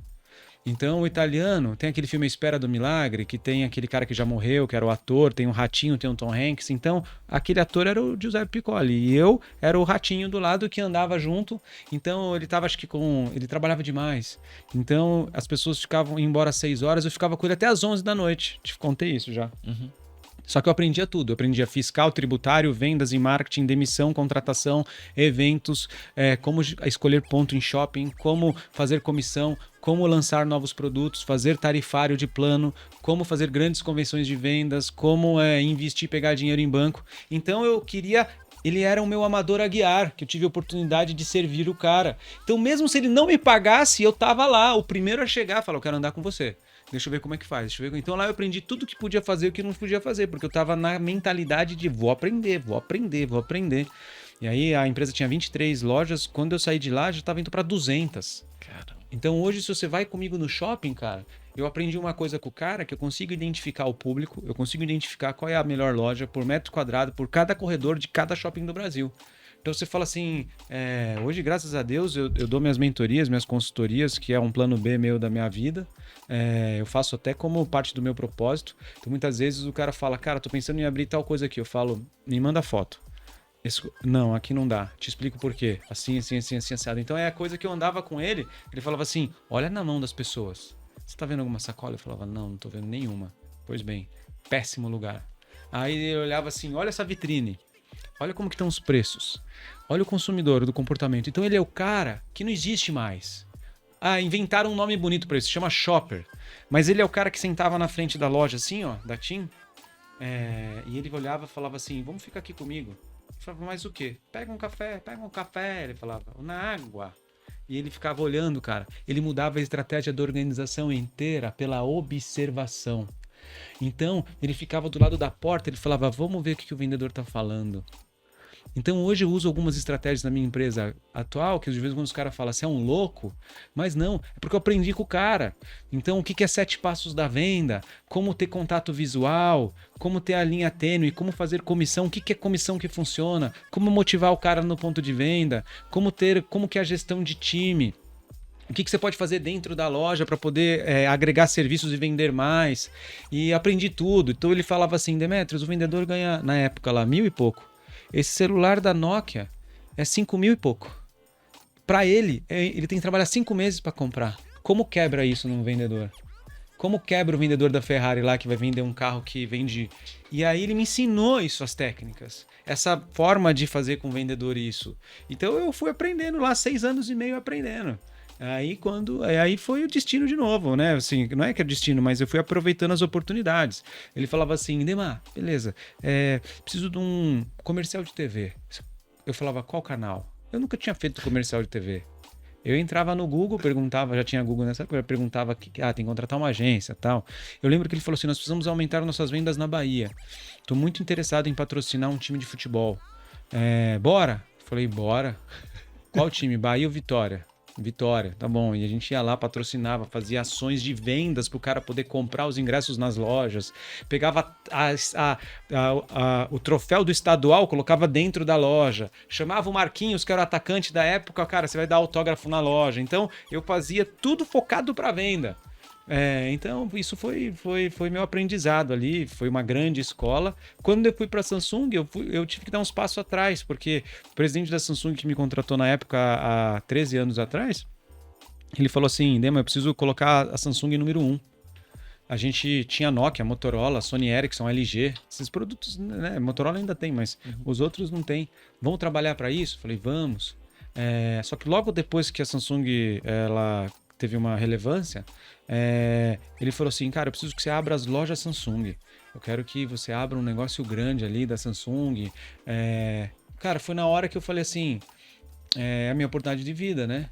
Então o italiano, tem aquele filme A Espera do Milagre, que tem aquele cara que já morreu, que era o ator, tem um ratinho, tem um Tom Hanks, então aquele ator era o Giuseppe Piccoli, e eu era o ratinho do lado que andava junto, então ele tava, ele trabalhava demais, então as pessoas ficavam embora às 6 horas, eu ficava com ele até às 11 da noite, te contei isso já. Uhum. Só que eu aprendia tudo. Eu aprendia fiscal, tributário, vendas e marketing, demissão, contratação, eventos, como escolher ponto em shopping, como fazer comissão, como lançar novos produtos, fazer tarifário de plano, como fazer grandes convenções de vendas, como investir e pegar dinheiro em banco. Então eu queria... Ele era o meu amador a guiar, que eu tive a oportunidade de servir o cara. Então mesmo se ele não me pagasse, eu tava lá, o primeiro a chegar, falar, eu quero andar com você. Deixa eu ver como é que faz. Então lá eu aprendi tudo que podia fazer e o que não podia fazer, porque eu tava na mentalidade de vou aprender. E aí a empresa tinha 23 lojas, quando eu saí de lá já tava indo para 200. Cara. Então hoje se você vai comigo no shopping, cara, eu aprendi uma coisa com o cara, que eu consigo identificar o público, eu consigo identificar qual é a melhor loja por metro quadrado, por cada corredor de cada shopping do Brasil. Então você fala assim, hoje graças a Deus eu dou minhas mentorias, minhas consultorias, que é um plano B meu da minha vida, eu faço até como parte do meu propósito. Então muitas vezes o cara fala, cara, tô pensando em abrir tal coisa aqui, eu falo, me manda foto. Não, aqui não dá, te explico por quê, assim, assado. Então é a coisa que eu andava com ele, ele falava assim, olha na mão das pessoas, você tá vendo alguma sacola? Eu falava, não tô vendo nenhuma. Pois bem, péssimo lugar. Aí ele olhava assim, olha essa vitrine. Olha como que estão os preços. Olha o consumidor do comportamento. Então ele é o cara que não existe mais. Inventaram um nome bonito para isso, se chama shopper. Mas ele é o cara que sentava na frente da loja assim, ó, da TIM. E ele olhava e falava assim, vamos ficar aqui comigo. Eu falava, mas o quê? Pega um café. Ele falava, na água. E ele ficava olhando, cara. Ele mudava a estratégia da organização inteira pela observação. Então, ele ficava do lado da porta, ele falava, vamos ver o que o vendedor está falando. Então, hoje eu uso algumas estratégias na minha empresa atual, que às vezes quando os caras falam, você é um louco, mas não, é porque eu aprendi com o cara. Então, o que é 7 passos da venda, como ter contato visual, como ter a linha tênue, como fazer comissão, o que é comissão que funciona, como motivar o cara no ponto de venda, como que é a gestão de time. O que você pode fazer dentro da loja para poder agregar serviços e vender mais. E aprendi tudo. Então ele falava assim, Demetrios, o vendedor ganha, na época lá, 1.000 e pouco. Esse celular da Nokia é 5.000 e pouco. Para ele tem que trabalhar 5 meses para comprar. Como quebra isso num vendedor? Como quebra o vendedor da Ferrari lá que vai vender um carro que vende... E aí ele me ensinou isso, as técnicas. Essa forma de fazer com o vendedor isso. Então eu fui aprendendo lá, 6 anos e meio aprendendo. Aí foi o destino de novo, né? Assim, não é que é destino, mas eu fui aproveitando as oportunidades. Ele falava assim, Demar, beleza, preciso de um comercial de TV. Eu falava, qual canal? Eu nunca tinha feito comercial de TV. Eu entrava no Google, perguntava, já tinha Google nessa época, eu perguntava, tem que contratar uma agência e tal. Eu lembro que ele falou assim, nós precisamos aumentar nossas vendas na Bahia. Estou muito interessado em patrocinar um time de futebol. Bora? Falei, bora. Qual time? Bahia ou Vitória? Vitória, tá bom. E a gente ia lá, patrocinava, fazia ações de vendas para o cara poder comprar os ingressos nas lojas. Pegava o troféu do estadual, colocava dentro da loja. Chamava o Marquinhos, que era o atacante da época, cara, você vai dar autógrafo na loja. Então, eu fazia tudo focado para venda. Então, isso foi meu aprendizado ali, foi uma grande escola. Quando eu fui para a Samsung, eu tive que dar uns passos atrás, porque o presidente da Samsung que me contratou na época, há 13 anos atrás, ele falou assim, Dema, eu preciso colocar a Samsung número 1. A gente tinha Nokia, Motorola, Sony Ericsson, LG, esses produtos, né? Motorola ainda tem, mas os outros não tem. Vamos trabalhar para isso? Falei, vamos. Só que logo depois que a Samsung ela teve uma relevância, ele falou assim, cara, eu preciso que você abra as lojas Samsung. Eu quero que você abra um negócio grande ali da Samsung. Cara, foi na hora que eu falei assim, é a minha oportunidade de vida, né?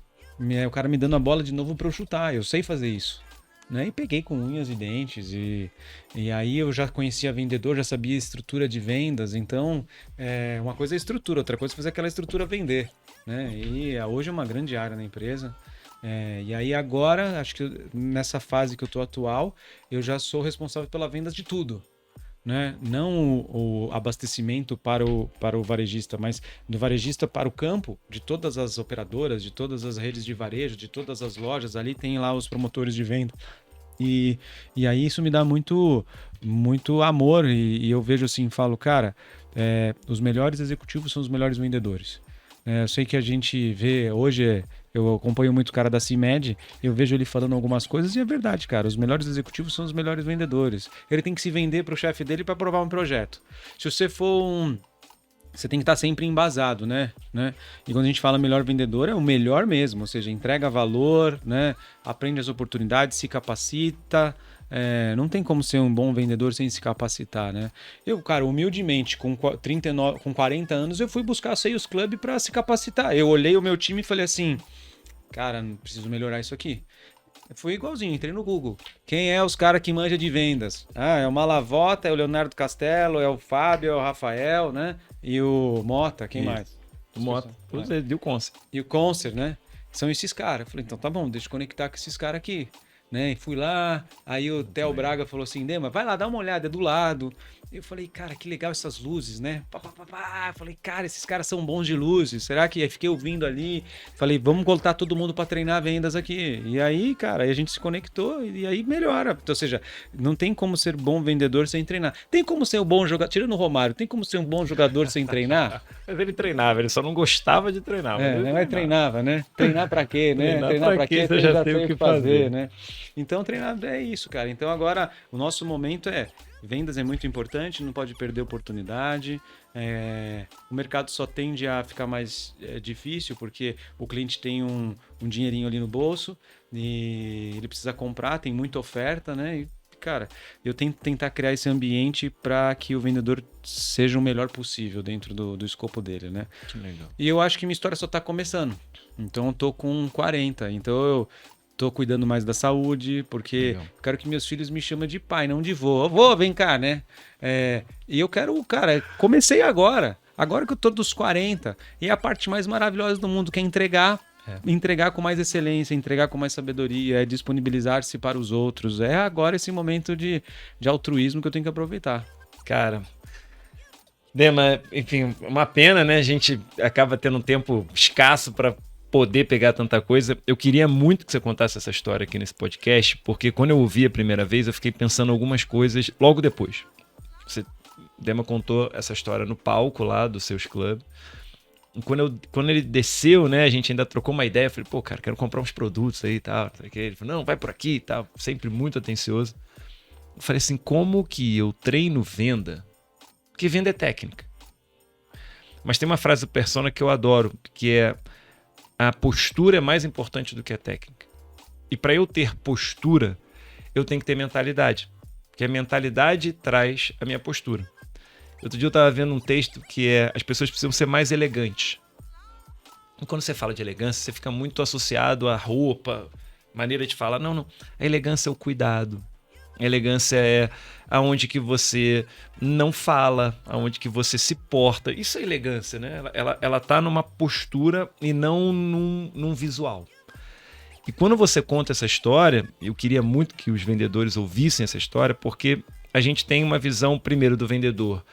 O cara me dando a bola de novo para eu chutar, eu sei fazer isso. Né? E peguei com unhas e dentes, e aí eu já conhecia vendedor, já sabia estrutura de vendas, então uma coisa é estrutura, outra coisa é fazer aquela estrutura vender, né? E hoje é uma grande área na empresa. E aí agora, acho que nessa fase que eu estou atual, eu já sou responsável pela venda de tudo, né? Não o abastecimento para o varejista, mas do varejista para o campo, de todas as operadoras, de todas as redes de varejo, de todas as lojas, ali tem lá os promotores de venda. E aí isso me dá muito, muito amor, e eu vejo assim, falo, cara, os melhores executivos são os melhores vendedores. Eu sei que a gente vê hoje, eu acompanho muito o cara da CIMED, eu vejo ele falando algumas coisas e é verdade, cara, os melhores executivos são os melhores vendedores. Ele tem que se vender para o chefe dele para aprovar um projeto. Se você for você tem que estar sempre embasado, né? E quando a gente fala melhor vendedor, é o melhor mesmo, ou seja, entrega valor, né? Aprende as oportunidades, se capacita. Não tem como ser um bom vendedor sem se capacitar, né? Eu, cara, humildemente, com 40 anos, eu fui buscar a Sales Club para se capacitar. Eu olhei o meu time e falei assim, cara, preciso melhorar isso aqui. Eu fui igualzinho, entrei no Google. Quem é os caras que manja de vendas? É o Malavota, é o Leonardo Castelo, é o Fábio, é o Rafael, né? E o Mota, quem mais? O Mota, e o Concer. E o Concer, né? São esses caras. Eu falei, então tá bom, deixa eu conectar com esses caras aqui. Né? E fui lá, aí o Theo Braga falou assim, Dema, vai lá, dá uma olhada, é do lado. Eu falei, cara, que legal essas luzes, né? Falei, cara, esses caras são bons de luzes, será que... Aí fiquei ouvindo ali, falei, vamos colocar todo mundo para treinar vendas aqui. E aí, cara, aí a gente se conectou e aí melhora. Ou seja, não tem como ser bom vendedor sem treinar. Tem como ser um bom jogador, tirando o Romário, tem como ser um bom jogador sem treinar? Mas ele treinava, ele só não gostava de treinar. Mas treinava, né? Treinar pra quê, né? Treinar pra quê? Você já tem o que fazer, né? Então, treinar é isso, cara. Então, agora, o nosso momento vendas é muito importante, não pode perder oportunidade. O mercado só tende a ficar mais difícil, porque o cliente tem um dinheirinho ali no bolso e ele precisa comprar, tem muita oferta, né? E, cara, eu tento tentar criar esse ambiente para que o vendedor seja o melhor possível dentro do escopo dele, né? Que legal. E eu acho que minha história só está começando. Então, eu tô com 40. Então, eu tô cuidando mais da saúde, porque eu quero que meus filhos me chamem de pai, não de vô. Vô, vem cá, né? E eu quero, cara, comecei agora que eu tô dos 40. E a parte mais maravilhosa do mundo, que é entregar com mais excelência, entregar com mais sabedoria, disponibilizar-se para os outros. É agora esse momento de altruísmo que eu tenho que aproveitar. Cara, Dema, enfim, uma pena, né? A gente acaba tendo um tempo escasso para poder pegar tanta coisa. Eu queria muito que você contasse essa história aqui nesse podcast, porque quando eu ouvi a primeira vez, eu fiquei pensando algumas coisas logo depois. Dema contou essa história no palco lá do Sales Club. Quando ele desceu, né, a gente ainda trocou uma ideia. Eu falei, pô, cara, quero comprar uns produtos aí e tal. Ele falou, não, vai por aqui e tal. Sempre muito atencioso. Eu falei assim, como que eu treino venda? Porque venda é técnica. Mas tem uma frase do Persona que eu adoro, que é: a postura é mais importante do que a técnica. E para eu ter postura, eu tenho que ter mentalidade. Porque a mentalidade traz a minha postura. Outro dia eu estava vendo um texto que as pessoas precisam ser mais elegantes. E quando você fala de elegância, você fica muito associado à roupa, maneira de falar. Não. A elegância é o cuidado. A elegância é aonde que você não fala, aonde que você se porta. Isso é elegância, né? Ela tá numa postura e não num visual. E quando você conta essa história, eu queria muito que os vendedores ouvissem essa história, porque a gente tem uma visão, primeiro, do vendedor,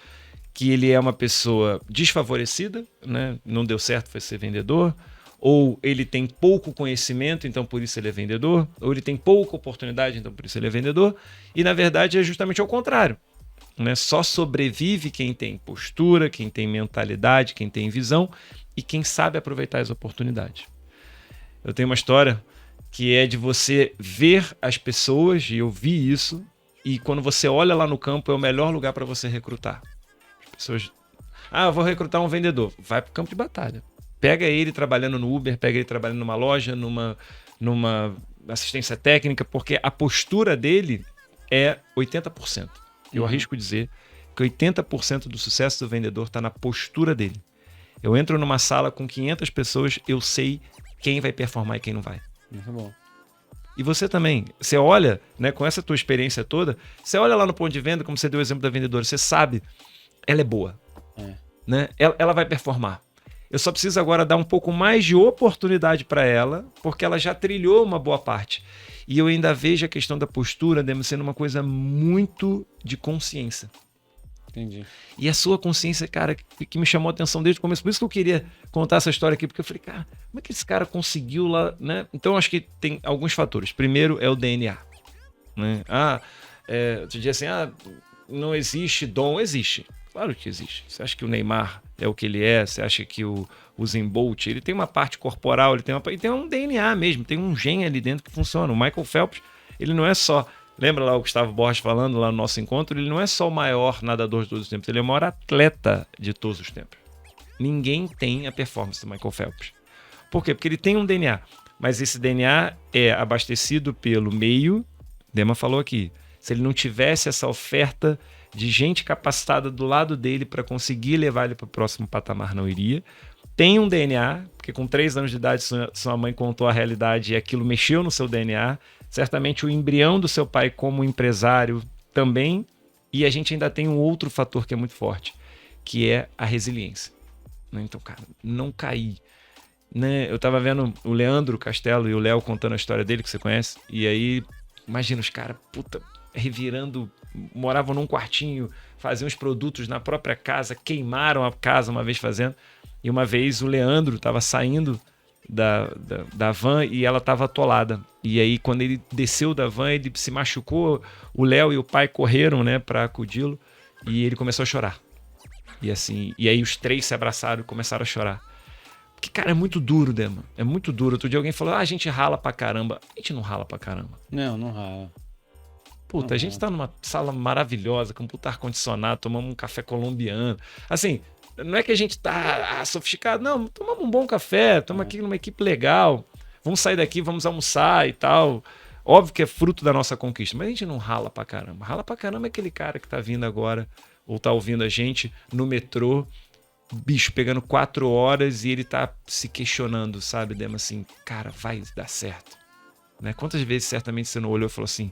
que ele é uma pessoa desfavorecida, né? Não deu certo, foi ser vendedor, ou ele tem pouco conhecimento, então por isso ele é vendedor, ou ele tem pouca oportunidade, então por isso ele é vendedor, e na verdade é justamente ao contrário, né? Só sobrevive quem tem postura, quem tem mentalidade, quem tem visão e quem sabe aproveitar as oportunidades. Eu tenho uma história que é de você ver as pessoas, e eu vi isso, e quando você olha lá no campo é o melhor lugar para você recrutar. As pessoas, eu vou recrutar um vendedor, vai para o campo de batalha. Pega ele trabalhando no Uber, pega ele trabalhando numa loja, numa assistência técnica, porque a postura dele é 80%. Eu arrisco dizer que 80% do sucesso do vendedor está na postura dele. Eu entro numa sala com 500 pessoas, eu sei quem vai performar e quem não vai. Muito bom. E você também, você olha, né, com essa tua experiência toda, você olha lá no ponto de venda, como você deu o exemplo da vendedora, você sabe, ela é boa, né? Ela vai performar. Eu só preciso agora dar um pouco mais de oportunidade para ela, porque ela já trilhou uma boa parte. E eu ainda vejo a questão da postura deve sendo uma coisa muito de consciência. Entendi. E a sua consciência, cara, que me chamou a atenção desde o começo. Por isso que eu queria contar essa história aqui, porque eu falei, cara, como é que esse cara conseguiu lá, né? Então, acho que tem alguns fatores. Primeiro é o DNA, né? Tu diz assim, não existe dom. Existe. Claro que existe. Você acha que o Neymar é o que ele é? Você acha que o Usain Bolt, ele tem uma parte corporal, ele tem um DNA mesmo, tem um gene ali dentro que funciona. O Michael Phelps, ele não é só... Lembra lá o Gustavo Borges falando lá no nosso encontro? Ele não é só o maior nadador de todos os tempos, ele é o maior atleta de todos os tempos. Ninguém tem a performance do Michael Phelps. Por quê? Porque ele tem um DNA, mas esse DNA é abastecido pelo meio, Dema falou aqui, se ele não tivesse essa oferta de gente capacitada do lado dele para conseguir levar ele para o próximo patamar, não iria. Tem um DNA, porque com 3 anos de idade sua mãe contou a realidade e aquilo mexeu no seu DNA. Certamente o embrião do seu pai como empresário também. E a gente ainda tem um outro fator que é muito forte, que é a resiliência. Então, cara, não cair. Né? Eu tava vendo o Leandro Castelo e o Léo contando a história dele, que você conhece. E aí, imagina os caras, revirando, moravam num quartinho, faziam os produtos na própria casa, queimaram a casa uma vez fazendo. E uma vez o Leandro estava saindo da van e ela estava atolada. E aí, quando ele desceu da van, ele se machucou. O Léo e o pai correram, né, para acudi-lo e ele começou a chorar. E aí os 3 se abraçaram e começaram a chorar. Porque, cara, é muito duro, Dema. É muito duro. Outro dia alguém falou, a gente rala pra caramba. A gente não rala pra caramba. Não rala. Puta, a gente tá numa sala maravilhosa, com um puta ar-condicionado, tomamos um café colombiano. Assim, não é que a gente tá sofisticado, não, tomamos um bom café, estamos aqui numa equipe legal, vamos sair daqui, vamos almoçar e tal. Óbvio que é fruto da nossa conquista, mas a gente não rala pra caramba. Rala pra caramba é aquele cara que tá vindo agora, ou tá ouvindo a gente no metrô, bicho, pegando 4 horas e ele tá se questionando, sabe, Dema, assim, cara, vai dar certo. Né? Quantas vezes certamente você não olhou e falou assim,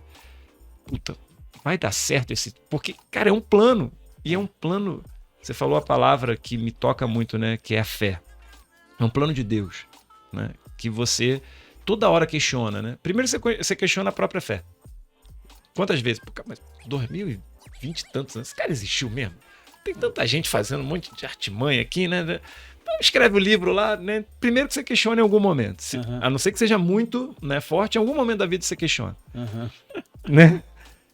puta, vai dar certo esse... Porque, cara, é um plano. E é um plano... Você falou a palavra que me toca muito, né? Que é a fé. É um plano de Deus, né? Que você toda hora questiona, né? Primeiro você questiona a própria fé. Quantas vezes? Pô, mas 2020 e tantos anos, esse cara existiu mesmo? Tem tanta gente fazendo um monte de artimanha aqui, né? Então escreve o livro lá, né? Primeiro que você questiona em algum momento. A não ser que seja muito, né, forte, em algum momento da vida você questiona. Né?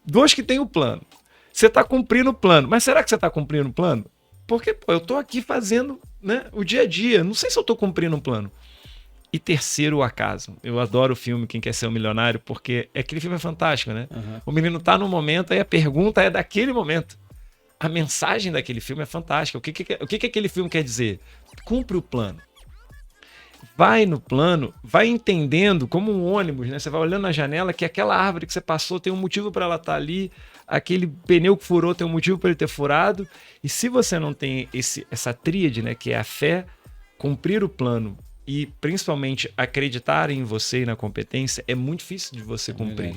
2 que tem o plano. Você está cumprindo o plano. Mas será que você está cumprindo o plano? Porque eu estou aqui fazendo, né, o dia a dia. Não sei se eu estou cumprindo um plano. E terceiro, o acaso. Eu adoro o filme Quem Quer Ser um Milionário, porque aquele filme é fantástico, né? O menino está no momento, aí a pergunta é daquele momento. A mensagem daquele filme é fantástica. O que aquele filme quer dizer? Cumpre o plano. Vai no plano, vai entendendo como um ônibus, né? Você vai olhando na janela que aquela árvore que você passou tem um motivo para ela estar ali, aquele pneu que furou tem um motivo para ele ter furado. E se você não tem essa tríade, né, que é a fé, cumprir o plano e principalmente acreditar em você e na competência, é muito difícil de você cumprir.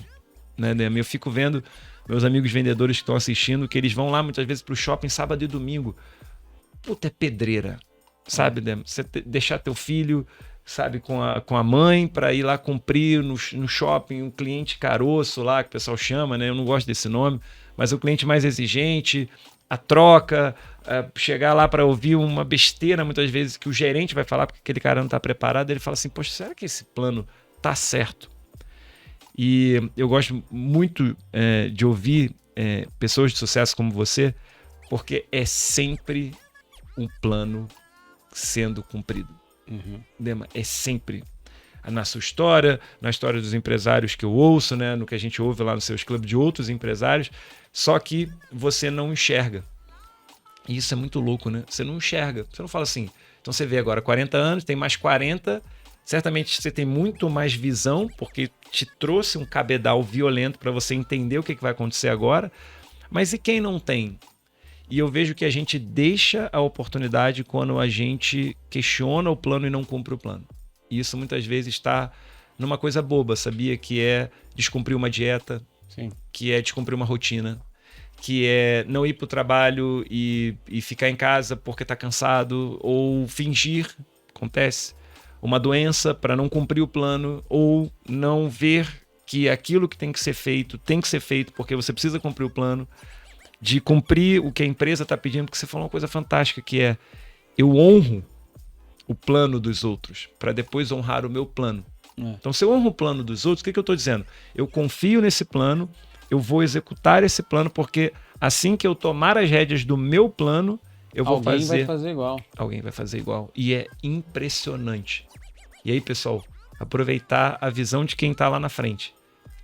Né, Dema? Eu fico vendo meus amigos vendedores que estão assistindo, que eles vão lá muitas vezes para o shopping sábado e domingo. Puta, é pedreira. Sabe, Dema? Você deixar teu filho sabe, com a mãe para ir lá cumprir no shopping, um cliente caroço lá, que o pessoal chama, né? Eu não gosto desse nome, mas o cliente mais exigente, a troca, chegar lá para ouvir uma besteira muitas vezes que o gerente vai falar porque aquele cara não está preparado, ele fala assim, poxa, será que esse plano tá certo? E eu gosto muito de ouvir pessoas de sucesso como você, porque é sempre um plano sendo cumprido. Dema, é sempre na sua história, na história dos empresários que eu ouço, né, no que a gente ouve lá nos seus clubes de outros empresários, só que você não enxerga. E isso é muito louco, né? Você não enxerga. Você não fala assim, então você vê agora 40 anos, tem mais 40, certamente você tem muito mais visão, porque te trouxe um cabedal violento para você entender o que vai acontecer agora. Mas e quem não tem? E eu vejo que a gente deixa a oportunidade quando a gente questiona o plano e não cumpre o plano. E isso muitas vezes está numa coisa boba, sabia? Que é descumprir uma dieta, Sim. Que é descumprir uma rotina, que é não ir para o trabalho e ficar em casa porque está cansado, ou fingir, acontece, uma doença para não cumprir o plano, ou não ver que aquilo que tem que ser feito porque você precisa cumprir o plano, de cumprir o que a empresa está pedindo, porque você falou uma coisa fantástica, que é eu honro o plano dos outros para depois honrar o meu plano. Então, se eu honro o plano dos outros, o que eu estou dizendo? Eu confio nesse plano, eu vou executar esse plano, porque assim que eu tomar as rédeas do meu plano, eu vou fazer... Alguém vai fazer igual. Alguém vai fazer igual. E é impressionante. E aí, pessoal, aproveitar a visão de quem está lá na frente.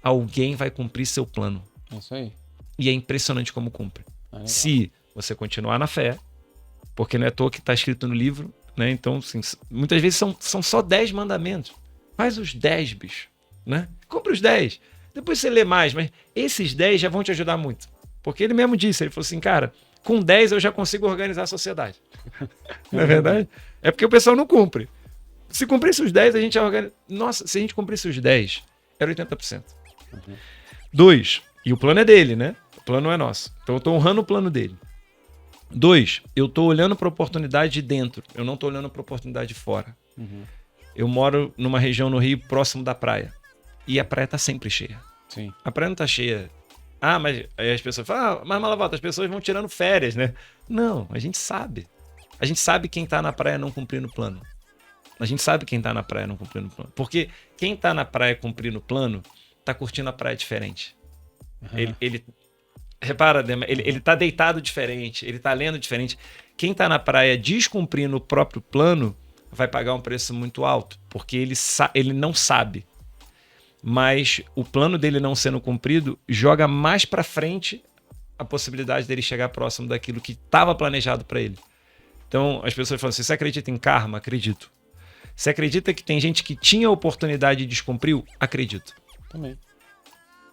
Alguém vai cumprir seu plano. É isso aí. E é impressionante como cumpre. Se você continuar na fé, porque não é à toa que está escrito no livro, né? Então, assim, muitas vezes são só 10 mandamentos. Faz os 10, bicho, né? Cumpre os 10. Depois você lê mais, mas esses 10 já vão te ajudar muito. Porque ele mesmo disse, ele falou assim, cara, com 10 eu já consigo organizar a sociedade. Não é verdade? É porque o pessoal não cumpre. Se cumprisse os 10, a gente já organiza... Nossa, se a gente cumprisse os 10, era 80%. 2, e o plano é dele, né? O plano não é nosso. Então eu estou honrando o plano dele. 2, eu estou olhando para a oportunidade de dentro. Eu não estou olhando para a oportunidade de fora. Eu moro numa região no Rio próximo da praia. E a praia está sempre cheia. Sim. A praia não está cheia. Ah, mas aí as pessoas falam, mas Malavolta, as pessoas vão tirando férias, né? Não, a gente sabe. A gente sabe quem está na praia não cumprindo o plano. A gente sabe quem está na praia não cumprindo o plano. Porque quem está na praia cumprindo o plano, está curtindo a praia diferente. Ele repara, ele tá deitado diferente, ele tá lendo diferente. Quem tá na praia descumprindo o próprio plano vai pagar um preço muito alto, porque ele não sabe. Mas o plano dele não sendo cumprido joga mais para frente a possibilidade dele chegar próximo daquilo que estava planejado para ele. Então as pessoas falam assim, você acredita em karma? Acredito. Você acredita que tem gente que tinha a oportunidade e descumpriu? Acredito. Também.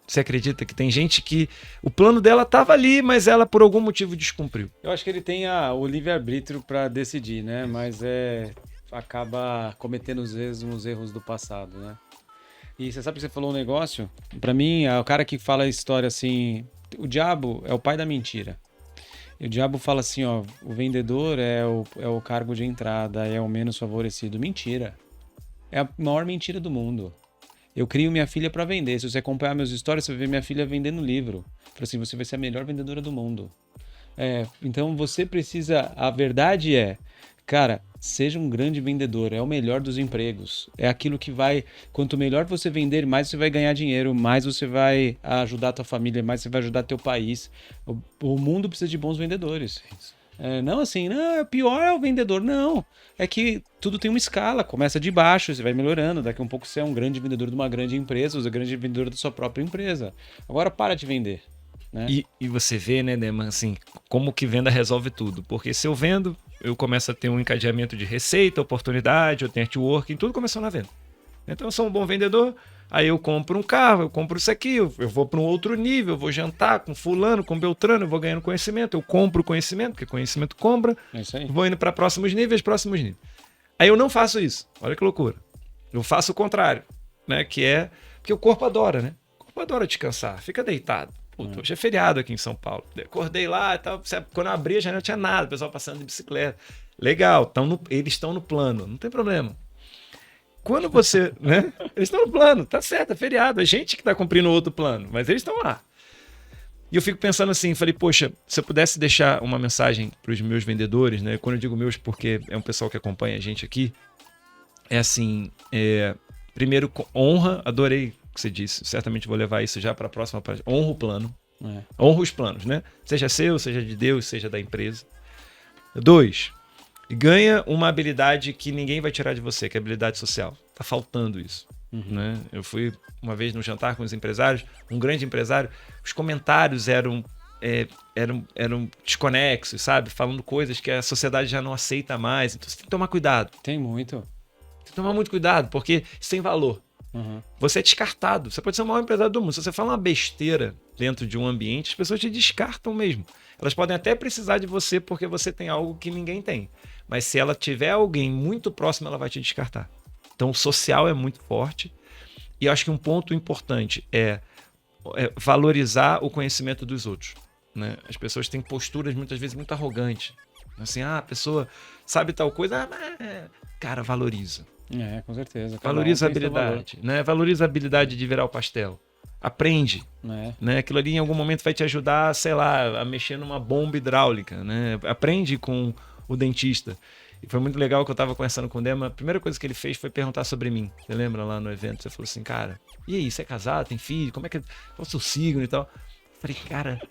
Você acredita que tem gente que o plano dela estava ali, mas ela por algum motivo descumpriu? Eu acho que ele tem o livre-arbítrio para decidir, né? Mas acaba cometendo os mesmos erros do passado, né? E você sabe que você falou um negócio? Para mim, o cara que fala a história assim, o diabo é o pai da mentira. E o diabo fala assim, ó, o vendedor é o cargo de entrada, é o menos favorecido. Mentira. É a maior mentira do mundo. Eu crio minha filha para vender. Se você acompanhar meus stories, você vai ver minha filha vendendo livro. Falo assim, você vai ser a melhor vendedora do mundo. Então você precisa... A verdade é, cara, seja um grande vendedor. É o melhor dos empregos. É aquilo que vai... Quanto melhor você vender, mais você vai ganhar dinheiro, mais você vai ajudar a tua família, mais você vai ajudar teu país. O mundo precisa de bons vendedores. Não assim, não, o pior é o vendedor. Não, é que tudo tem uma escala, começa de baixo, você vai melhorando, daqui a um pouco você é um grande vendedor de uma grande empresa, você é um grande vendedor da sua própria empresa. Agora para de vender. Né? E você vê, né, Neman, assim, como que venda resolve tudo. Porque se eu vendo, eu começo a ter um encadeamento de receita, oportunidade, eu tenho networking, tudo começou na venda. Então eu sou um bom vendedor, aí eu compro um carro, eu compro isso aqui, eu vou para um outro nível, eu vou jantar com fulano, com beltrano, eu vou ganhando conhecimento, eu compro conhecimento, porque conhecimento compra, vou indo para próximos níveis. Aí eu não faço isso, olha que loucura. Eu faço o contrário, né? Que é, porque o corpo adora, né? O corpo adora descansar, fica deitado. Puta, hoje é feriado aqui em São Paulo. Acordei lá e tal, quando eu abri a janela não tinha nada, o pessoal passando de bicicleta. Legal, eles estão no plano, não tem problema. quando você, né? Eles estão no plano, tá certo, é feriado. A gente que tá cumprindo outro plano, mas eles estão lá. E eu fico pensando assim, falei, poxa, se eu pudesse deixar uma mensagem para os meus vendedores, né? Quando eu digo meus, porque é um pessoal que acompanha a gente aqui, é assim, primeiro, honra, adorei o que você disse, certamente vou levar isso já para a próxima página. Honra o plano, honra os planos, né? Seja seu, seja de Deus, seja da empresa. 2, ganha uma habilidade que ninguém vai tirar de você, que é a habilidade social. Tá faltando isso. Né? Eu fui uma vez num jantar com os empresários, um grande empresário, os comentários eram desconexos, sabe? Falando coisas que a sociedade já não aceita mais. Então você tem que tomar cuidado. Tem muito. Tem que tomar muito cuidado, porque isso tem valor. Você é descartado. Você pode ser o maior empresário do mundo. Se você fala uma besteira dentro de um ambiente, as pessoas te descartam mesmo. Elas podem até precisar de você porque você tem algo que ninguém tem. Mas se ela tiver alguém muito próximo, ela vai te descartar. Então, o social é muito forte. E eu acho que um ponto importante é valorizar o conhecimento dos outros. Né? As pessoas têm posturas muitas vezes muito arrogantes. Assim, a pessoa sabe tal coisa, mas... Cara, valoriza. Com certeza. Valoriza a habilidade. Né? Valoriza a habilidade de virar o pastel. Aprende. Né? Aquilo ali em algum momento vai te ajudar, sei lá, a mexer numa bomba hidráulica. Né? Aprende com o dentista. E foi muito legal que eu tava conversando com o Dema. A primeira coisa que ele fez foi perguntar sobre mim. Você lembra lá no evento? Você falou assim, cara, e aí, você é casado, tem filho? Qual é o seu signo e tal? Eu falei, cara,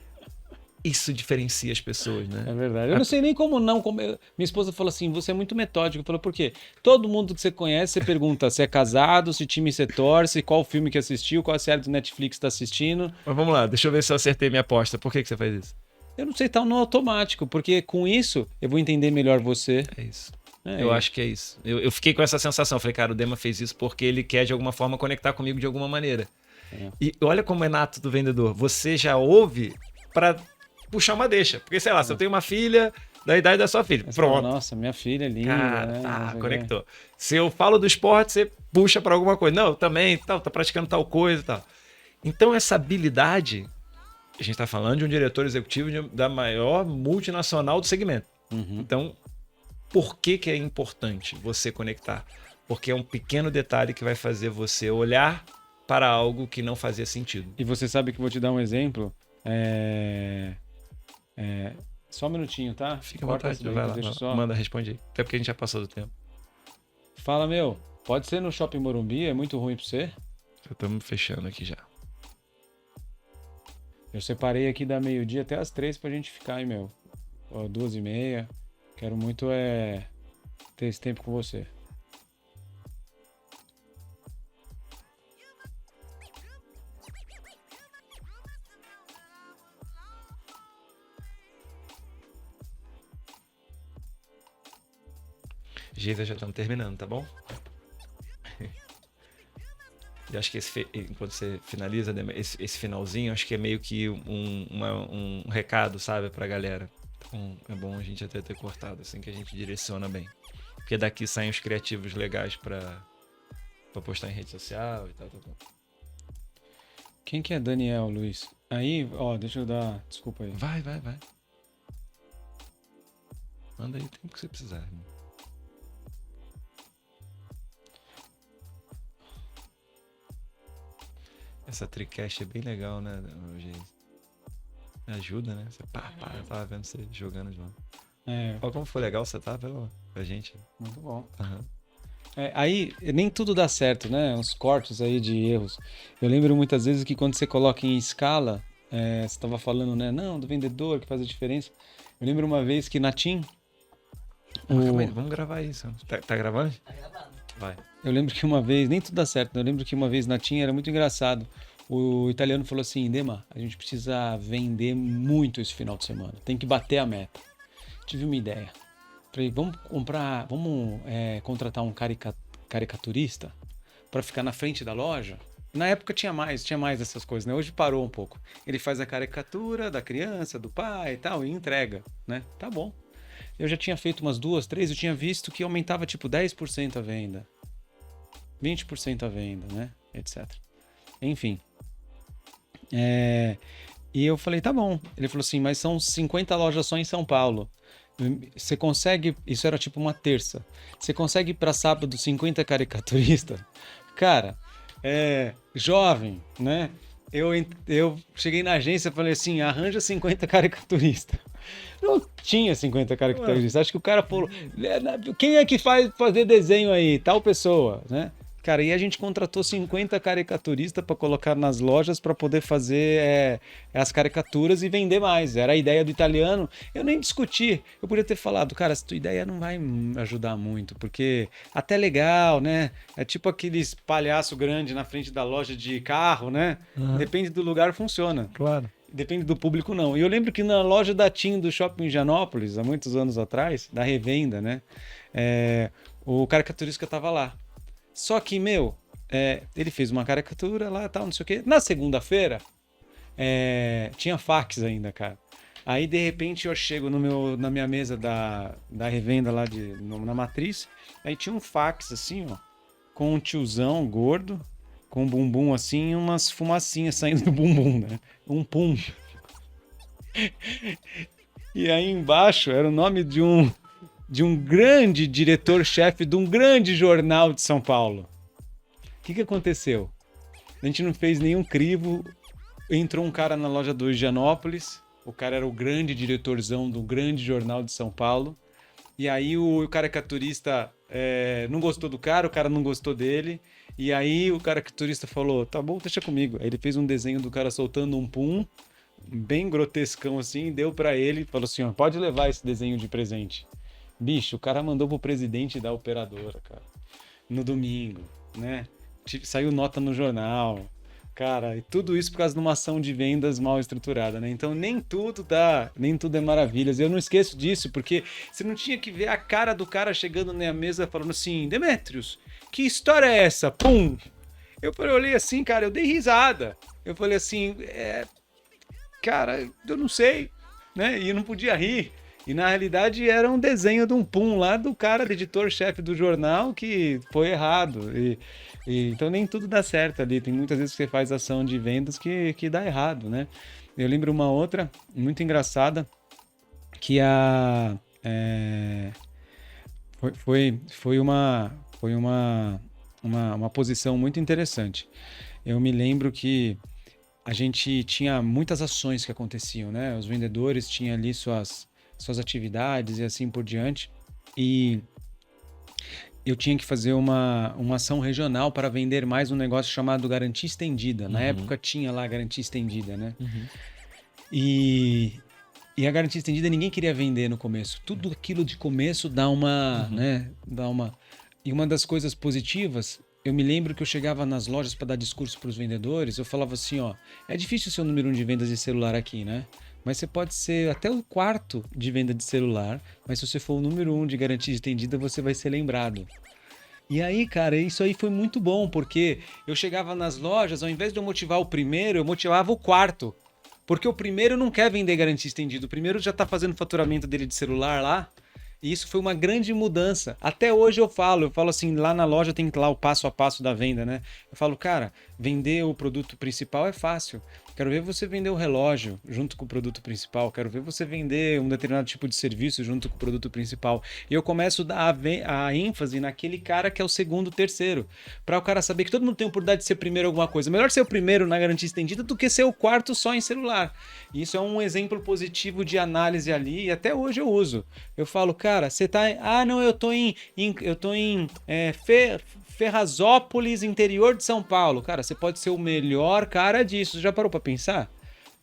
isso diferencia as pessoas, né? É verdade. Eu não sei nem como não. Minha esposa falou assim, você é muito metódico. Falou, por quê? Todo mundo que você conhece, você pergunta se é casado, se time você torce, qual filme que assistiu, qual série do Netflix tá assistindo. Mas vamos lá, deixa eu ver se eu acertei minha aposta. Por que você faz isso? Eu não sei, tá no automático, porque com isso eu vou entender melhor você. É isso. Eu acho que é isso. Eu fiquei com essa sensação. Falei, cara, o Dema fez isso porque ele quer de alguma forma conectar comigo de alguma maneira. E olha como é nato do vendedor. Você já ouve para puxar uma deixa. Porque, sei lá, se eu tenho uma filha da idade da sua filha, pronto. Nossa, minha filha é linda. Cara, conectou. Se eu falo do esporte, você puxa para alguma coisa. Não, também, tá praticando tal coisa e tal. Então, essa habilidade... A gente está falando de um diretor executivo da maior multinacional do segmento. Então, por que é importante você conectar? Porque é um pequeno detalhe que vai fazer você olhar para algo que não fazia sentido. E você sabe que vou te dar um exemplo. Só um minutinho, tá? Fica à vontade, vai lá. Manda, responde aí. Até porque a gente já passou do tempo. Fala, pode ser no Shopping Morumbi? É muito ruim para você? Estamos fechando aqui já. Eu separei aqui da meio-dia até as 3 pra gente ficar aí, 2h30. Quero muito ter esse tempo com você. Geisa, já estamos terminando, tá bom? Eu acho que enquanto você finaliza, esse finalzinho, acho que é meio que um recado, sabe, pra galera. Então, é bom a gente até ter cortado, assim que a gente direciona bem. Porque daqui saem os criativos legais pra postar em rede social e tal. Quem que é Daniel, Luiz? Aí, deixa eu dar... Desculpa aí. Vai. Manda aí o tempo que você precisar, irmão. Essa TriCast é bem legal, né, ajuda, né? Você eu tava vendo você jogando de lá. Olha como foi legal você tá pra gente. Muito bom. Aí, nem tudo dá certo, né? Uns cortes aí de erros. Eu lembro muitas vezes que quando você coloca em escala, você estava falando, né? Não, do vendedor que faz a diferença. Eu lembro uma vez que na TIM... Calma aí, vamos gravar isso. Tá gravando? Tá gravado. Vai. Eu lembro que uma vez, nem tudo dá certo, né? Eu lembro que uma vez na TIM era muito engraçado. O italiano falou assim, Dema, a gente precisa vender muito esse final de semana. Tem que bater a meta. Tive uma ideia. Falei, vamos contratar um caricaturista para ficar na frente da loja? Na época tinha mais dessas coisas, né? Hoje parou um pouco. Ele faz a caricatura da criança, do pai e tal, e entrega, né? Tá bom. Eu já tinha feito umas 2, 3, eu tinha visto que aumentava tipo 10% a venda, 20% a venda, né? Etc. Enfim. E eu falei, tá bom. Ele falou assim, mas são 50 lojas só em São Paulo. você consegue, isso era tipo uma terça, você consegue para sábado 50 caricaturistas? Cara, jovem, né? Eu cheguei na agência e falei assim, arranja 50 caricaturistas. Não tinha 50 caricaturistas. Acho que o cara falou, quem é que faz fazer desenho aí? Tal pessoa, né? Cara, e a gente contratou 50 caricaturistas para colocar nas lojas para poder fazer as caricaturas e vender mais. Era a ideia do italiano. Eu nem discuti. Eu podia ter falado, cara, essa tua ideia não vai ajudar muito, porque até legal, né? É tipo aqueles palhaço grande na frente da loja de carro, né? Depende do lugar, funciona. Claro. Depende do público, não. E eu lembro que na loja da TIM do Shopping Higienópolis, há muitos anos atrás, da revenda, né? O caricaturista estava lá. Só que, ele fez uma caricatura lá e tal, não sei o quê. Na segunda-feira, tinha fax ainda, cara. Aí, de repente, eu chego na minha mesa da revenda lá na matriz, aí tinha um fax, assim, ó, com um tiozão gordo, com um bumbum assim, umas fumacinhas saindo do bumbum, né? Um pum. E aí embaixo era o nome de um grande diretor-chefe de um grande jornal de São Paulo. O que aconteceu? A gente não fez nenhum crivo. Entrou um cara na loja do Higienópolis. O cara era o grande diretorzão do grande jornal de São Paulo. E aí o caricaturista não gostou do cara, o cara não gostou dele. E aí o caricaturista falou, tá bom, deixa comigo. Aí ele fez um desenho do cara soltando um pum, bem grotescão assim, deu pra ele e falou assim, ó, pode levar esse desenho de presente. Bicho, o cara mandou pro presidente da operadora, cara, no domingo, né? Saiu nota no jornal, cara, e tudo isso por causa de uma ação de vendas mal estruturada, né? Então nem tudo é maravilhas. Eu não esqueço disso, porque você não tinha que ver a cara do cara chegando na mesa falando assim, Demetrios, que história é essa? Pum! Eu olhei assim, cara, eu dei risada. Eu falei assim, cara, eu não sei, né? E eu não podia rir. E na realidade era um desenho de um pum lá do cara, do editor-chefe do jornal, que foi errado. Então nem tudo dá certo ali. Tem muitas vezes que você faz ação de vendas que dá errado, né? Eu lembro uma outra, muito engraçada, que foi uma posição muito interessante. Eu me lembro que a gente tinha muitas ações que aconteciam, né? Os vendedores tinham ali suas atividades e assim por diante. E eu tinha que fazer uma ação regional para vender mais um negócio chamado Garantia Estendida. Na época tinha lá a Garantia Estendida, né? E a Garantia Estendida ninguém queria vender no começo. Tudo aquilo de começo dá uma, né? E uma das coisas positivas, eu me lembro que eu chegava nas lojas para dar discurso para os vendedores, eu falava assim, ó, é difícil ser o número 1 de vendas de celular aqui, né? Mas você pode ser até o quarto de venda de celular, mas se você for o número 1 de garantia estendida, você vai ser lembrado. E aí, cara, isso aí foi muito bom, porque eu chegava nas lojas, ao invés de eu motivar o primeiro, eu motivava o quarto. Porque o primeiro não quer vender garantia estendida, o primeiro já tá fazendo faturamento dele de celular lá, e isso foi uma grande mudança. Até hoje eu falo assim, lá na loja tem lá o passo a passo da venda, né? Eu falo, cara, vender o produto principal é fácil. Quero ver você vender o relógio junto com o produto principal. Quero ver você vender um determinado tipo de serviço junto com o produto principal. E eu começo a dar a ênfase naquele cara que é o segundo, terceiro. Para o cara saber que todo mundo tem a oportunidade de ser primeiro em alguma coisa. Melhor ser o primeiro na garantia estendida do que ser o quarto só em celular. E isso é um exemplo positivo de análise ali. E até hoje eu uso. Eu falo, cara, você tá... Ah, não, eu tô em Ferrazópolis, interior de São Paulo. Cara, você pode ser o melhor cara disso. Você já parou pra pensar?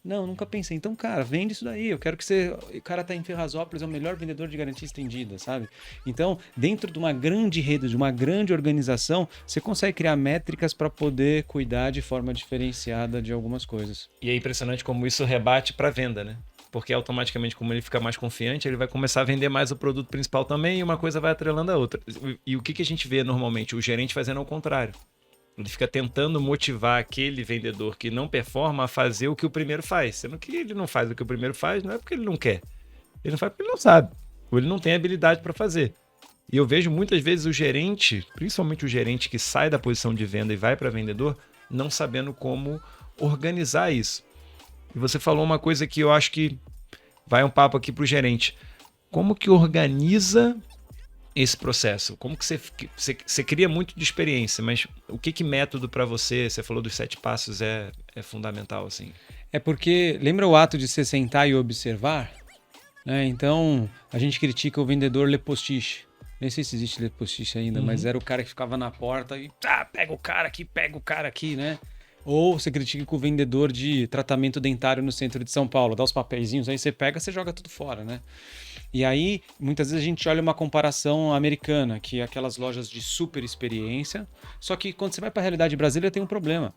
Não, nunca pensei. Então, cara, vende isso daí. Eu quero que você... O cara tá em Ferrazópolis, é o melhor vendedor de garantia estendida, sabe? Então, dentro de uma grande rede, de uma grande organização, você consegue criar métricas para poder cuidar de forma diferenciada de algumas coisas. E é impressionante como isso rebate para venda, né? Porque automaticamente, como ele fica mais confiante, ele vai começar a vender mais o produto principal também e uma coisa vai atrelando a outra. E o que a gente vê normalmente? O gerente fazendo ao contrário. Ele fica tentando motivar aquele vendedor que não performa a fazer o que o primeiro faz. Sendo que ele não faz o que o primeiro faz, não é porque ele não quer. Ele não faz porque ele não sabe. Ou ele não tem habilidade para fazer. E eu vejo muitas vezes o gerente, principalmente o gerente que sai da posição de venda e vai para vendedor, não sabendo como organizar isso. E você falou uma coisa que eu acho que vai um papo aqui pro gerente. como que organiza esse processo? Como que você cria muito de experiência, mas o que método para você? Você falou dos 7 passos, é fundamental, assim. É porque, lembra o ato de você sentar e observar? Né? Então, a gente critica o vendedor Le Postiche. Nem sei se existe Le Postiche ainda, mas era o cara que ficava na porta e pega o cara aqui, né? Ou você critica com o vendedor de tratamento dentário no centro de São Paulo, dá os papeizinhos, aí você pega, você joga tudo fora, né? E aí, muitas vezes a gente olha uma comparação americana, que é aquelas lojas de super experiência, só que quando você vai para a realidade brasileira tem um problema.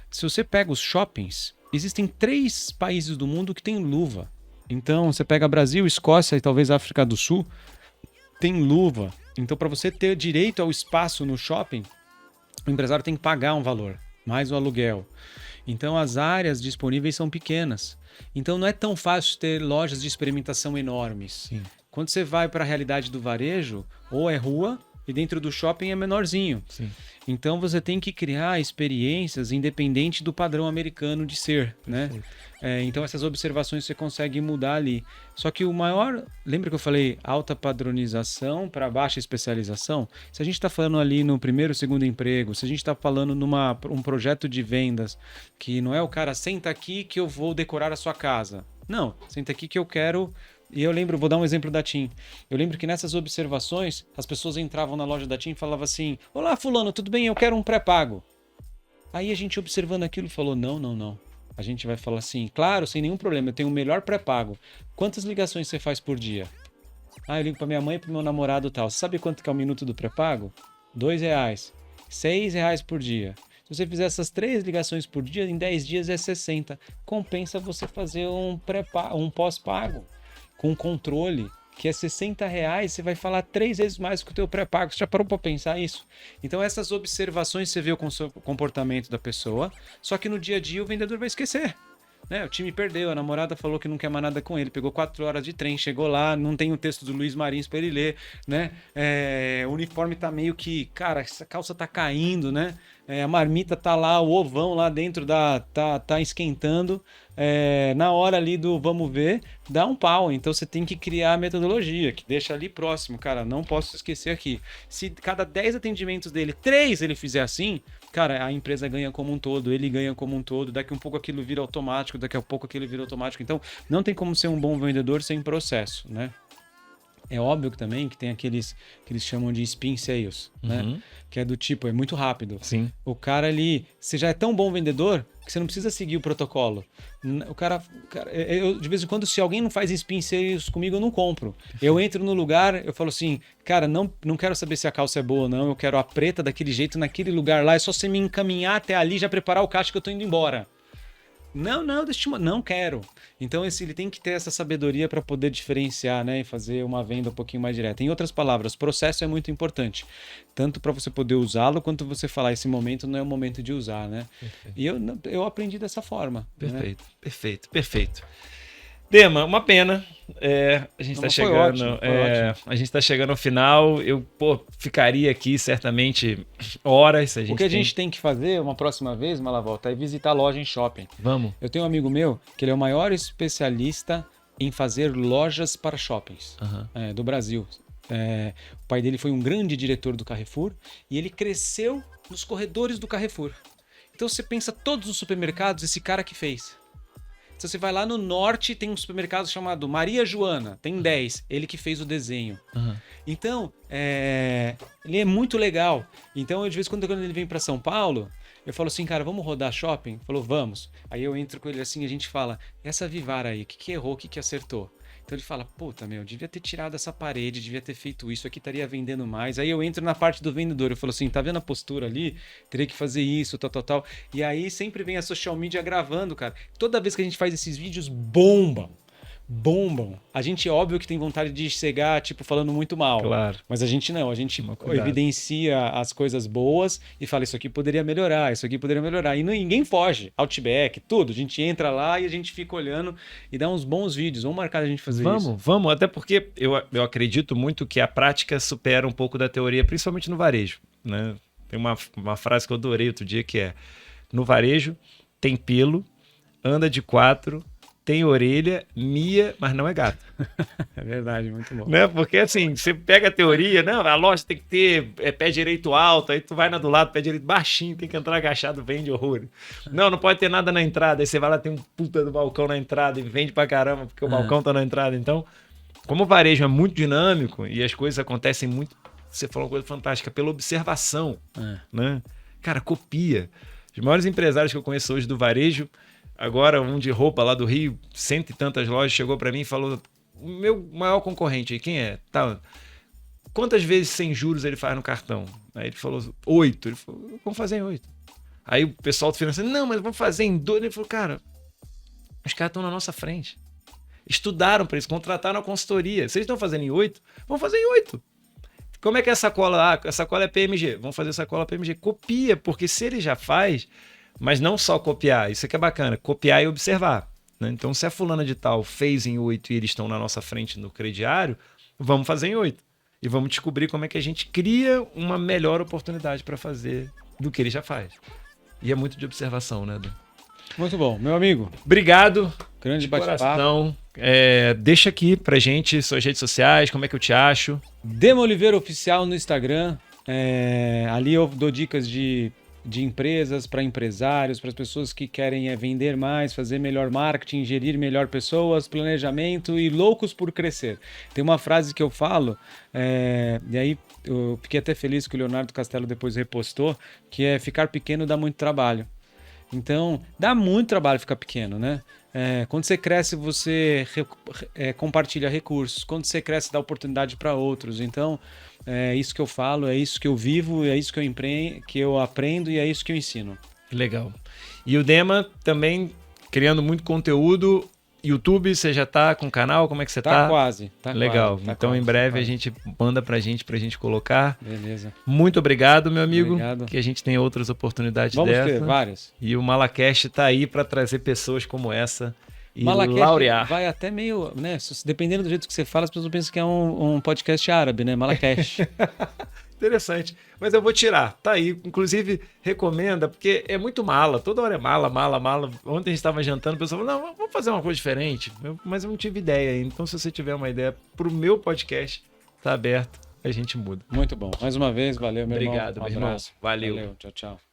Se você pega os shoppings, existem 3 países do mundo que têm luva. Então, você pega Brasil, Escócia e talvez África do Sul, tem luva. Então, para você ter direito ao espaço no shopping, o empresário tem que pagar um valor, mais o aluguel. Então, as áreas disponíveis são pequenas. Então, não é tão fácil ter lojas de experimentação enormes. Sim. Quando você vai para a realidade do varejo, ou é rua, e dentro do shopping é menorzinho. Sim. Então, você tem que criar experiências independente do padrão americano de ser, né? Então, essas observações você consegue mudar ali. Só que o maior... Lembra que eu falei alta padronização para baixa especialização? Se a gente está falando ali no primeiro, segundo emprego, se a gente está falando um projeto de vendas, que não é o cara, senta aqui que eu vou decorar a sua casa. Não, senta aqui que eu quero... E eu lembro, vou dar um exemplo da TIM. Eu lembro que nessas observações, as pessoas entravam na loja da TIM e falavam assim: olá, fulano, tudo bem? Eu quero um pré-pago. Aí a gente observando aquilo falou: não. A gente vai falar assim: claro, sem nenhum problema, eu tenho o melhor pré-pago. Quantas ligações você faz por dia? Eu ligo para minha mãe e para meu namorado e tal. Você sabe quanto que é o minuto do pré-pago? R$2. R$6 por dia. Se você fizer essas 3 ligações por dia, em 10 dias é 60. Compensa você fazer um pós-pago com controle, que é R$60, você vai falar 3 vezes mais que o teu pré-pago. Você já parou para pensar isso? Então essas observações você vê o comportamento da pessoa, só que no dia a dia o vendedor vai esquecer. Né? O time perdeu, a namorada falou que não quer mais nada com ele, pegou 4 horas de trem, chegou lá, não tem o texto do Luiz Marins para ele ler, né? O uniforme tá meio que, cara, essa calça tá caindo, né? A marmita tá lá, o ovão lá dentro tá esquentando. Na hora ali do vamos ver, dá um pau. Então você tem que criar a metodologia, que deixa ali próximo, cara, não posso esquecer aqui. Se cada 10 atendimentos dele, 3 ele fizer assim, cara, a empresa ganha como um todo, ele ganha como um todo, daqui a pouco aquilo vira automático, daqui a pouco aquilo vira automático. Então não tem como ser um bom vendedor sem processo, né? É óbvio que também que tem aqueles que eles chamam de spin sales, né? Que é do tipo, é muito rápido. Sim. O cara ali, você já é tão bom vendedor que você não precisa seguir o protocolo. O cara eu, de vez em quando, se alguém não faz spin sales comigo, eu não compro. Eu entro no lugar, eu falo assim, cara, não quero saber se a calça é boa ou não, eu quero a preta daquele jeito, naquele lugar lá, é só você me encaminhar até ali, já preparar o caixa que eu tô indo embora. Não quero. Então ele tem que ter essa sabedoria para poder diferenciar, né, e fazer uma venda um pouquinho mais direta. Em outras palavras, processo é muito importante, tanto para você poder usá-lo quanto você falar esse momento não é o momento de usar, né? Perfeito. E eu aprendi dessa forma. Perfeito, né? Perfeito. Dema, uma pena. A gente está chegando. Ótimo. A gente está chegando ao final. Eu ficaria aqui certamente horas. O que a gente tem que fazer uma próxima vez, Malavolta, é visitar a loja em shopping. Vamos. Eu tenho um amigo meu que ele é o maior especialista em fazer lojas para shoppings do Brasil. O pai dele foi um grande diretor do Carrefour e ele cresceu nos corredores do Carrefour. Então você pensa todos os supermercados, esse cara que fez. Se você vai lá no norte, tem um supermercado chamado Maria Joana, tem 10, ele que fez o desenho. Então, ele é muito legal. Então, de vez em quando ele vem para São Paulo, eu falo assim, cara, vamos rodar shopping? Ele falou, vamos. Aí eu entro com ele assim, a gente fala, essa Vivara aí, o que errou, o que acertou? Então ele fala, puta, devia ter tirado essa parede, devia ter feito isso, aqui estaria vendendo mais. Aí eu entro na parte do vendedor, eu falo assim, tá vendo a postura ali? Teria que fazer isso, tal. E aí sempre vem a social media gravando, cara. Toda vez que a gente faz esses vídeos, bombam. A gente, óbvio que tem vontade de chegar, tipo, falando muito mal. Claro. Mas a gente não, a gente evidencia as coisas boas e fala, isso aqui poderia melhorar. E ninguém foge. Outback, tudo. A gente entra lá e a gente fica olhando e dá uns bons vídeos. Vamos marcar a gente fazer isso. Vamos. Até porque eu acredito muito que a prática supera um pouco da teoria, principalmente no varejo, né? Tem uma frase que eu adorei outro dia que é: no varejo tem pelo, anda de 4, tem orelha, mia, mas não é gato. É verdade, muito bom. Né? Porque assim, você pega a teoria, não, a loja tem que ter pé direito alto, aí tu vai na do lado, pé direito baixinho, tem que entrar agachado, vende horror. Não pode ter nada na entrada, aí você vai lá, tem um puta do balcão na entrada e vende pra caramba, porque o balcão tá na entrada. Então, como o varejo é muito dinâmico e as coisas acontecem muito, você falou uma coisa fantástica, pela observação, né? Cara, copia. Os maiores empresários que eu conheço hoje do varejo, agora um de roupa lá do Rio, 100 e tantas lojas, chegou pra mim e falou: o meu maior concorrente aí, quem é? Tá. Quantas vezes sem juros ele faz no cartão? Aí ele falou 8. Ele falou, vamos fazer em 8. Aí o pessoal do financeiro, não, mas vamos fazer em 2. Ele falou, cara, os caras estão na nossa frente. Estudaram para isso, contrataram a consultoria. Se eles estão fazendo em 8, vamos fazer em 8. Como é que é a sacola? Ah, a sacola é PMG. Vamos fazer a sacola PMG. Copia, porque se ele já faz, mas não só copiar, isso aqui é bacana, copiar e observar. Né? Então, se a fulana de tal fez em 8 e eles estão na nossa frente no crediário, vamos fazer em 8. E vamos descobrir como é que a gente cria uma melhor oportunidade para fazer do que ele já faz. E é muito de observação, né, Edu? Muito bom. Meu amigo. Obrigado. Grande bate-papo. Deixa aqui pra gente suas redes sociais, como é que eu te acho. Demo Oliveira Oficial no Instagram. Ali eu dou dicas de empresas para empresários, para as pessoas que querem vender mais, fazer melhor marketing, gerir melhor pessoas, planejamento e loucos por crescer. Tem uma frase que eu falo, e aí eu fiquei até feliz que o Leonardo Castelo depois repostou, que é ficar pequeno dá muito trabalho. Então, dá muito trabalho ficar pequeno, né? Quando você cresce, você compartilha recursos. Quando você cresce, dá oportunidade para outros. Então, é isso que eu falo, é isso que eu vivo, é isso que eu aprendo e é isso que eu ensino. Legal. E o Dema também criando muito conteúdo. YouTube, você já tá com o canal? Como é que você tá? Quase. Legal. Quase, então, em breve, a gente manda pra gente colocar. Beleza. Muito obrigado, meu amigo. Obrigado. Que a gente tenha outras oportunidades Vamos dessa. ter várias. E o Malacast tá aí para trazer pessoas como essa e Malacast laurear. Vai até meio, né? Dependendo do jeito que você fala, as pessoas pensam que é um podcast árabe, né? Malacast. Interessante. Mas eu vou tirar. Tá aí. Inclusive, recomenda, porque é muito mala. Toda hora é mala. Ontem a gente estava jantando, o pessoal falou, não, vamos fazer uma coisa diferente. Mas eu não tive ideia ainda. Então, se você tiver uma ideia pro meu podcast, tá aberto. A gente muda. Muito bom. Mais uma vez, valeu, meu irmão. Obrigado, meu irmão. Valeu. Tchau, tchau.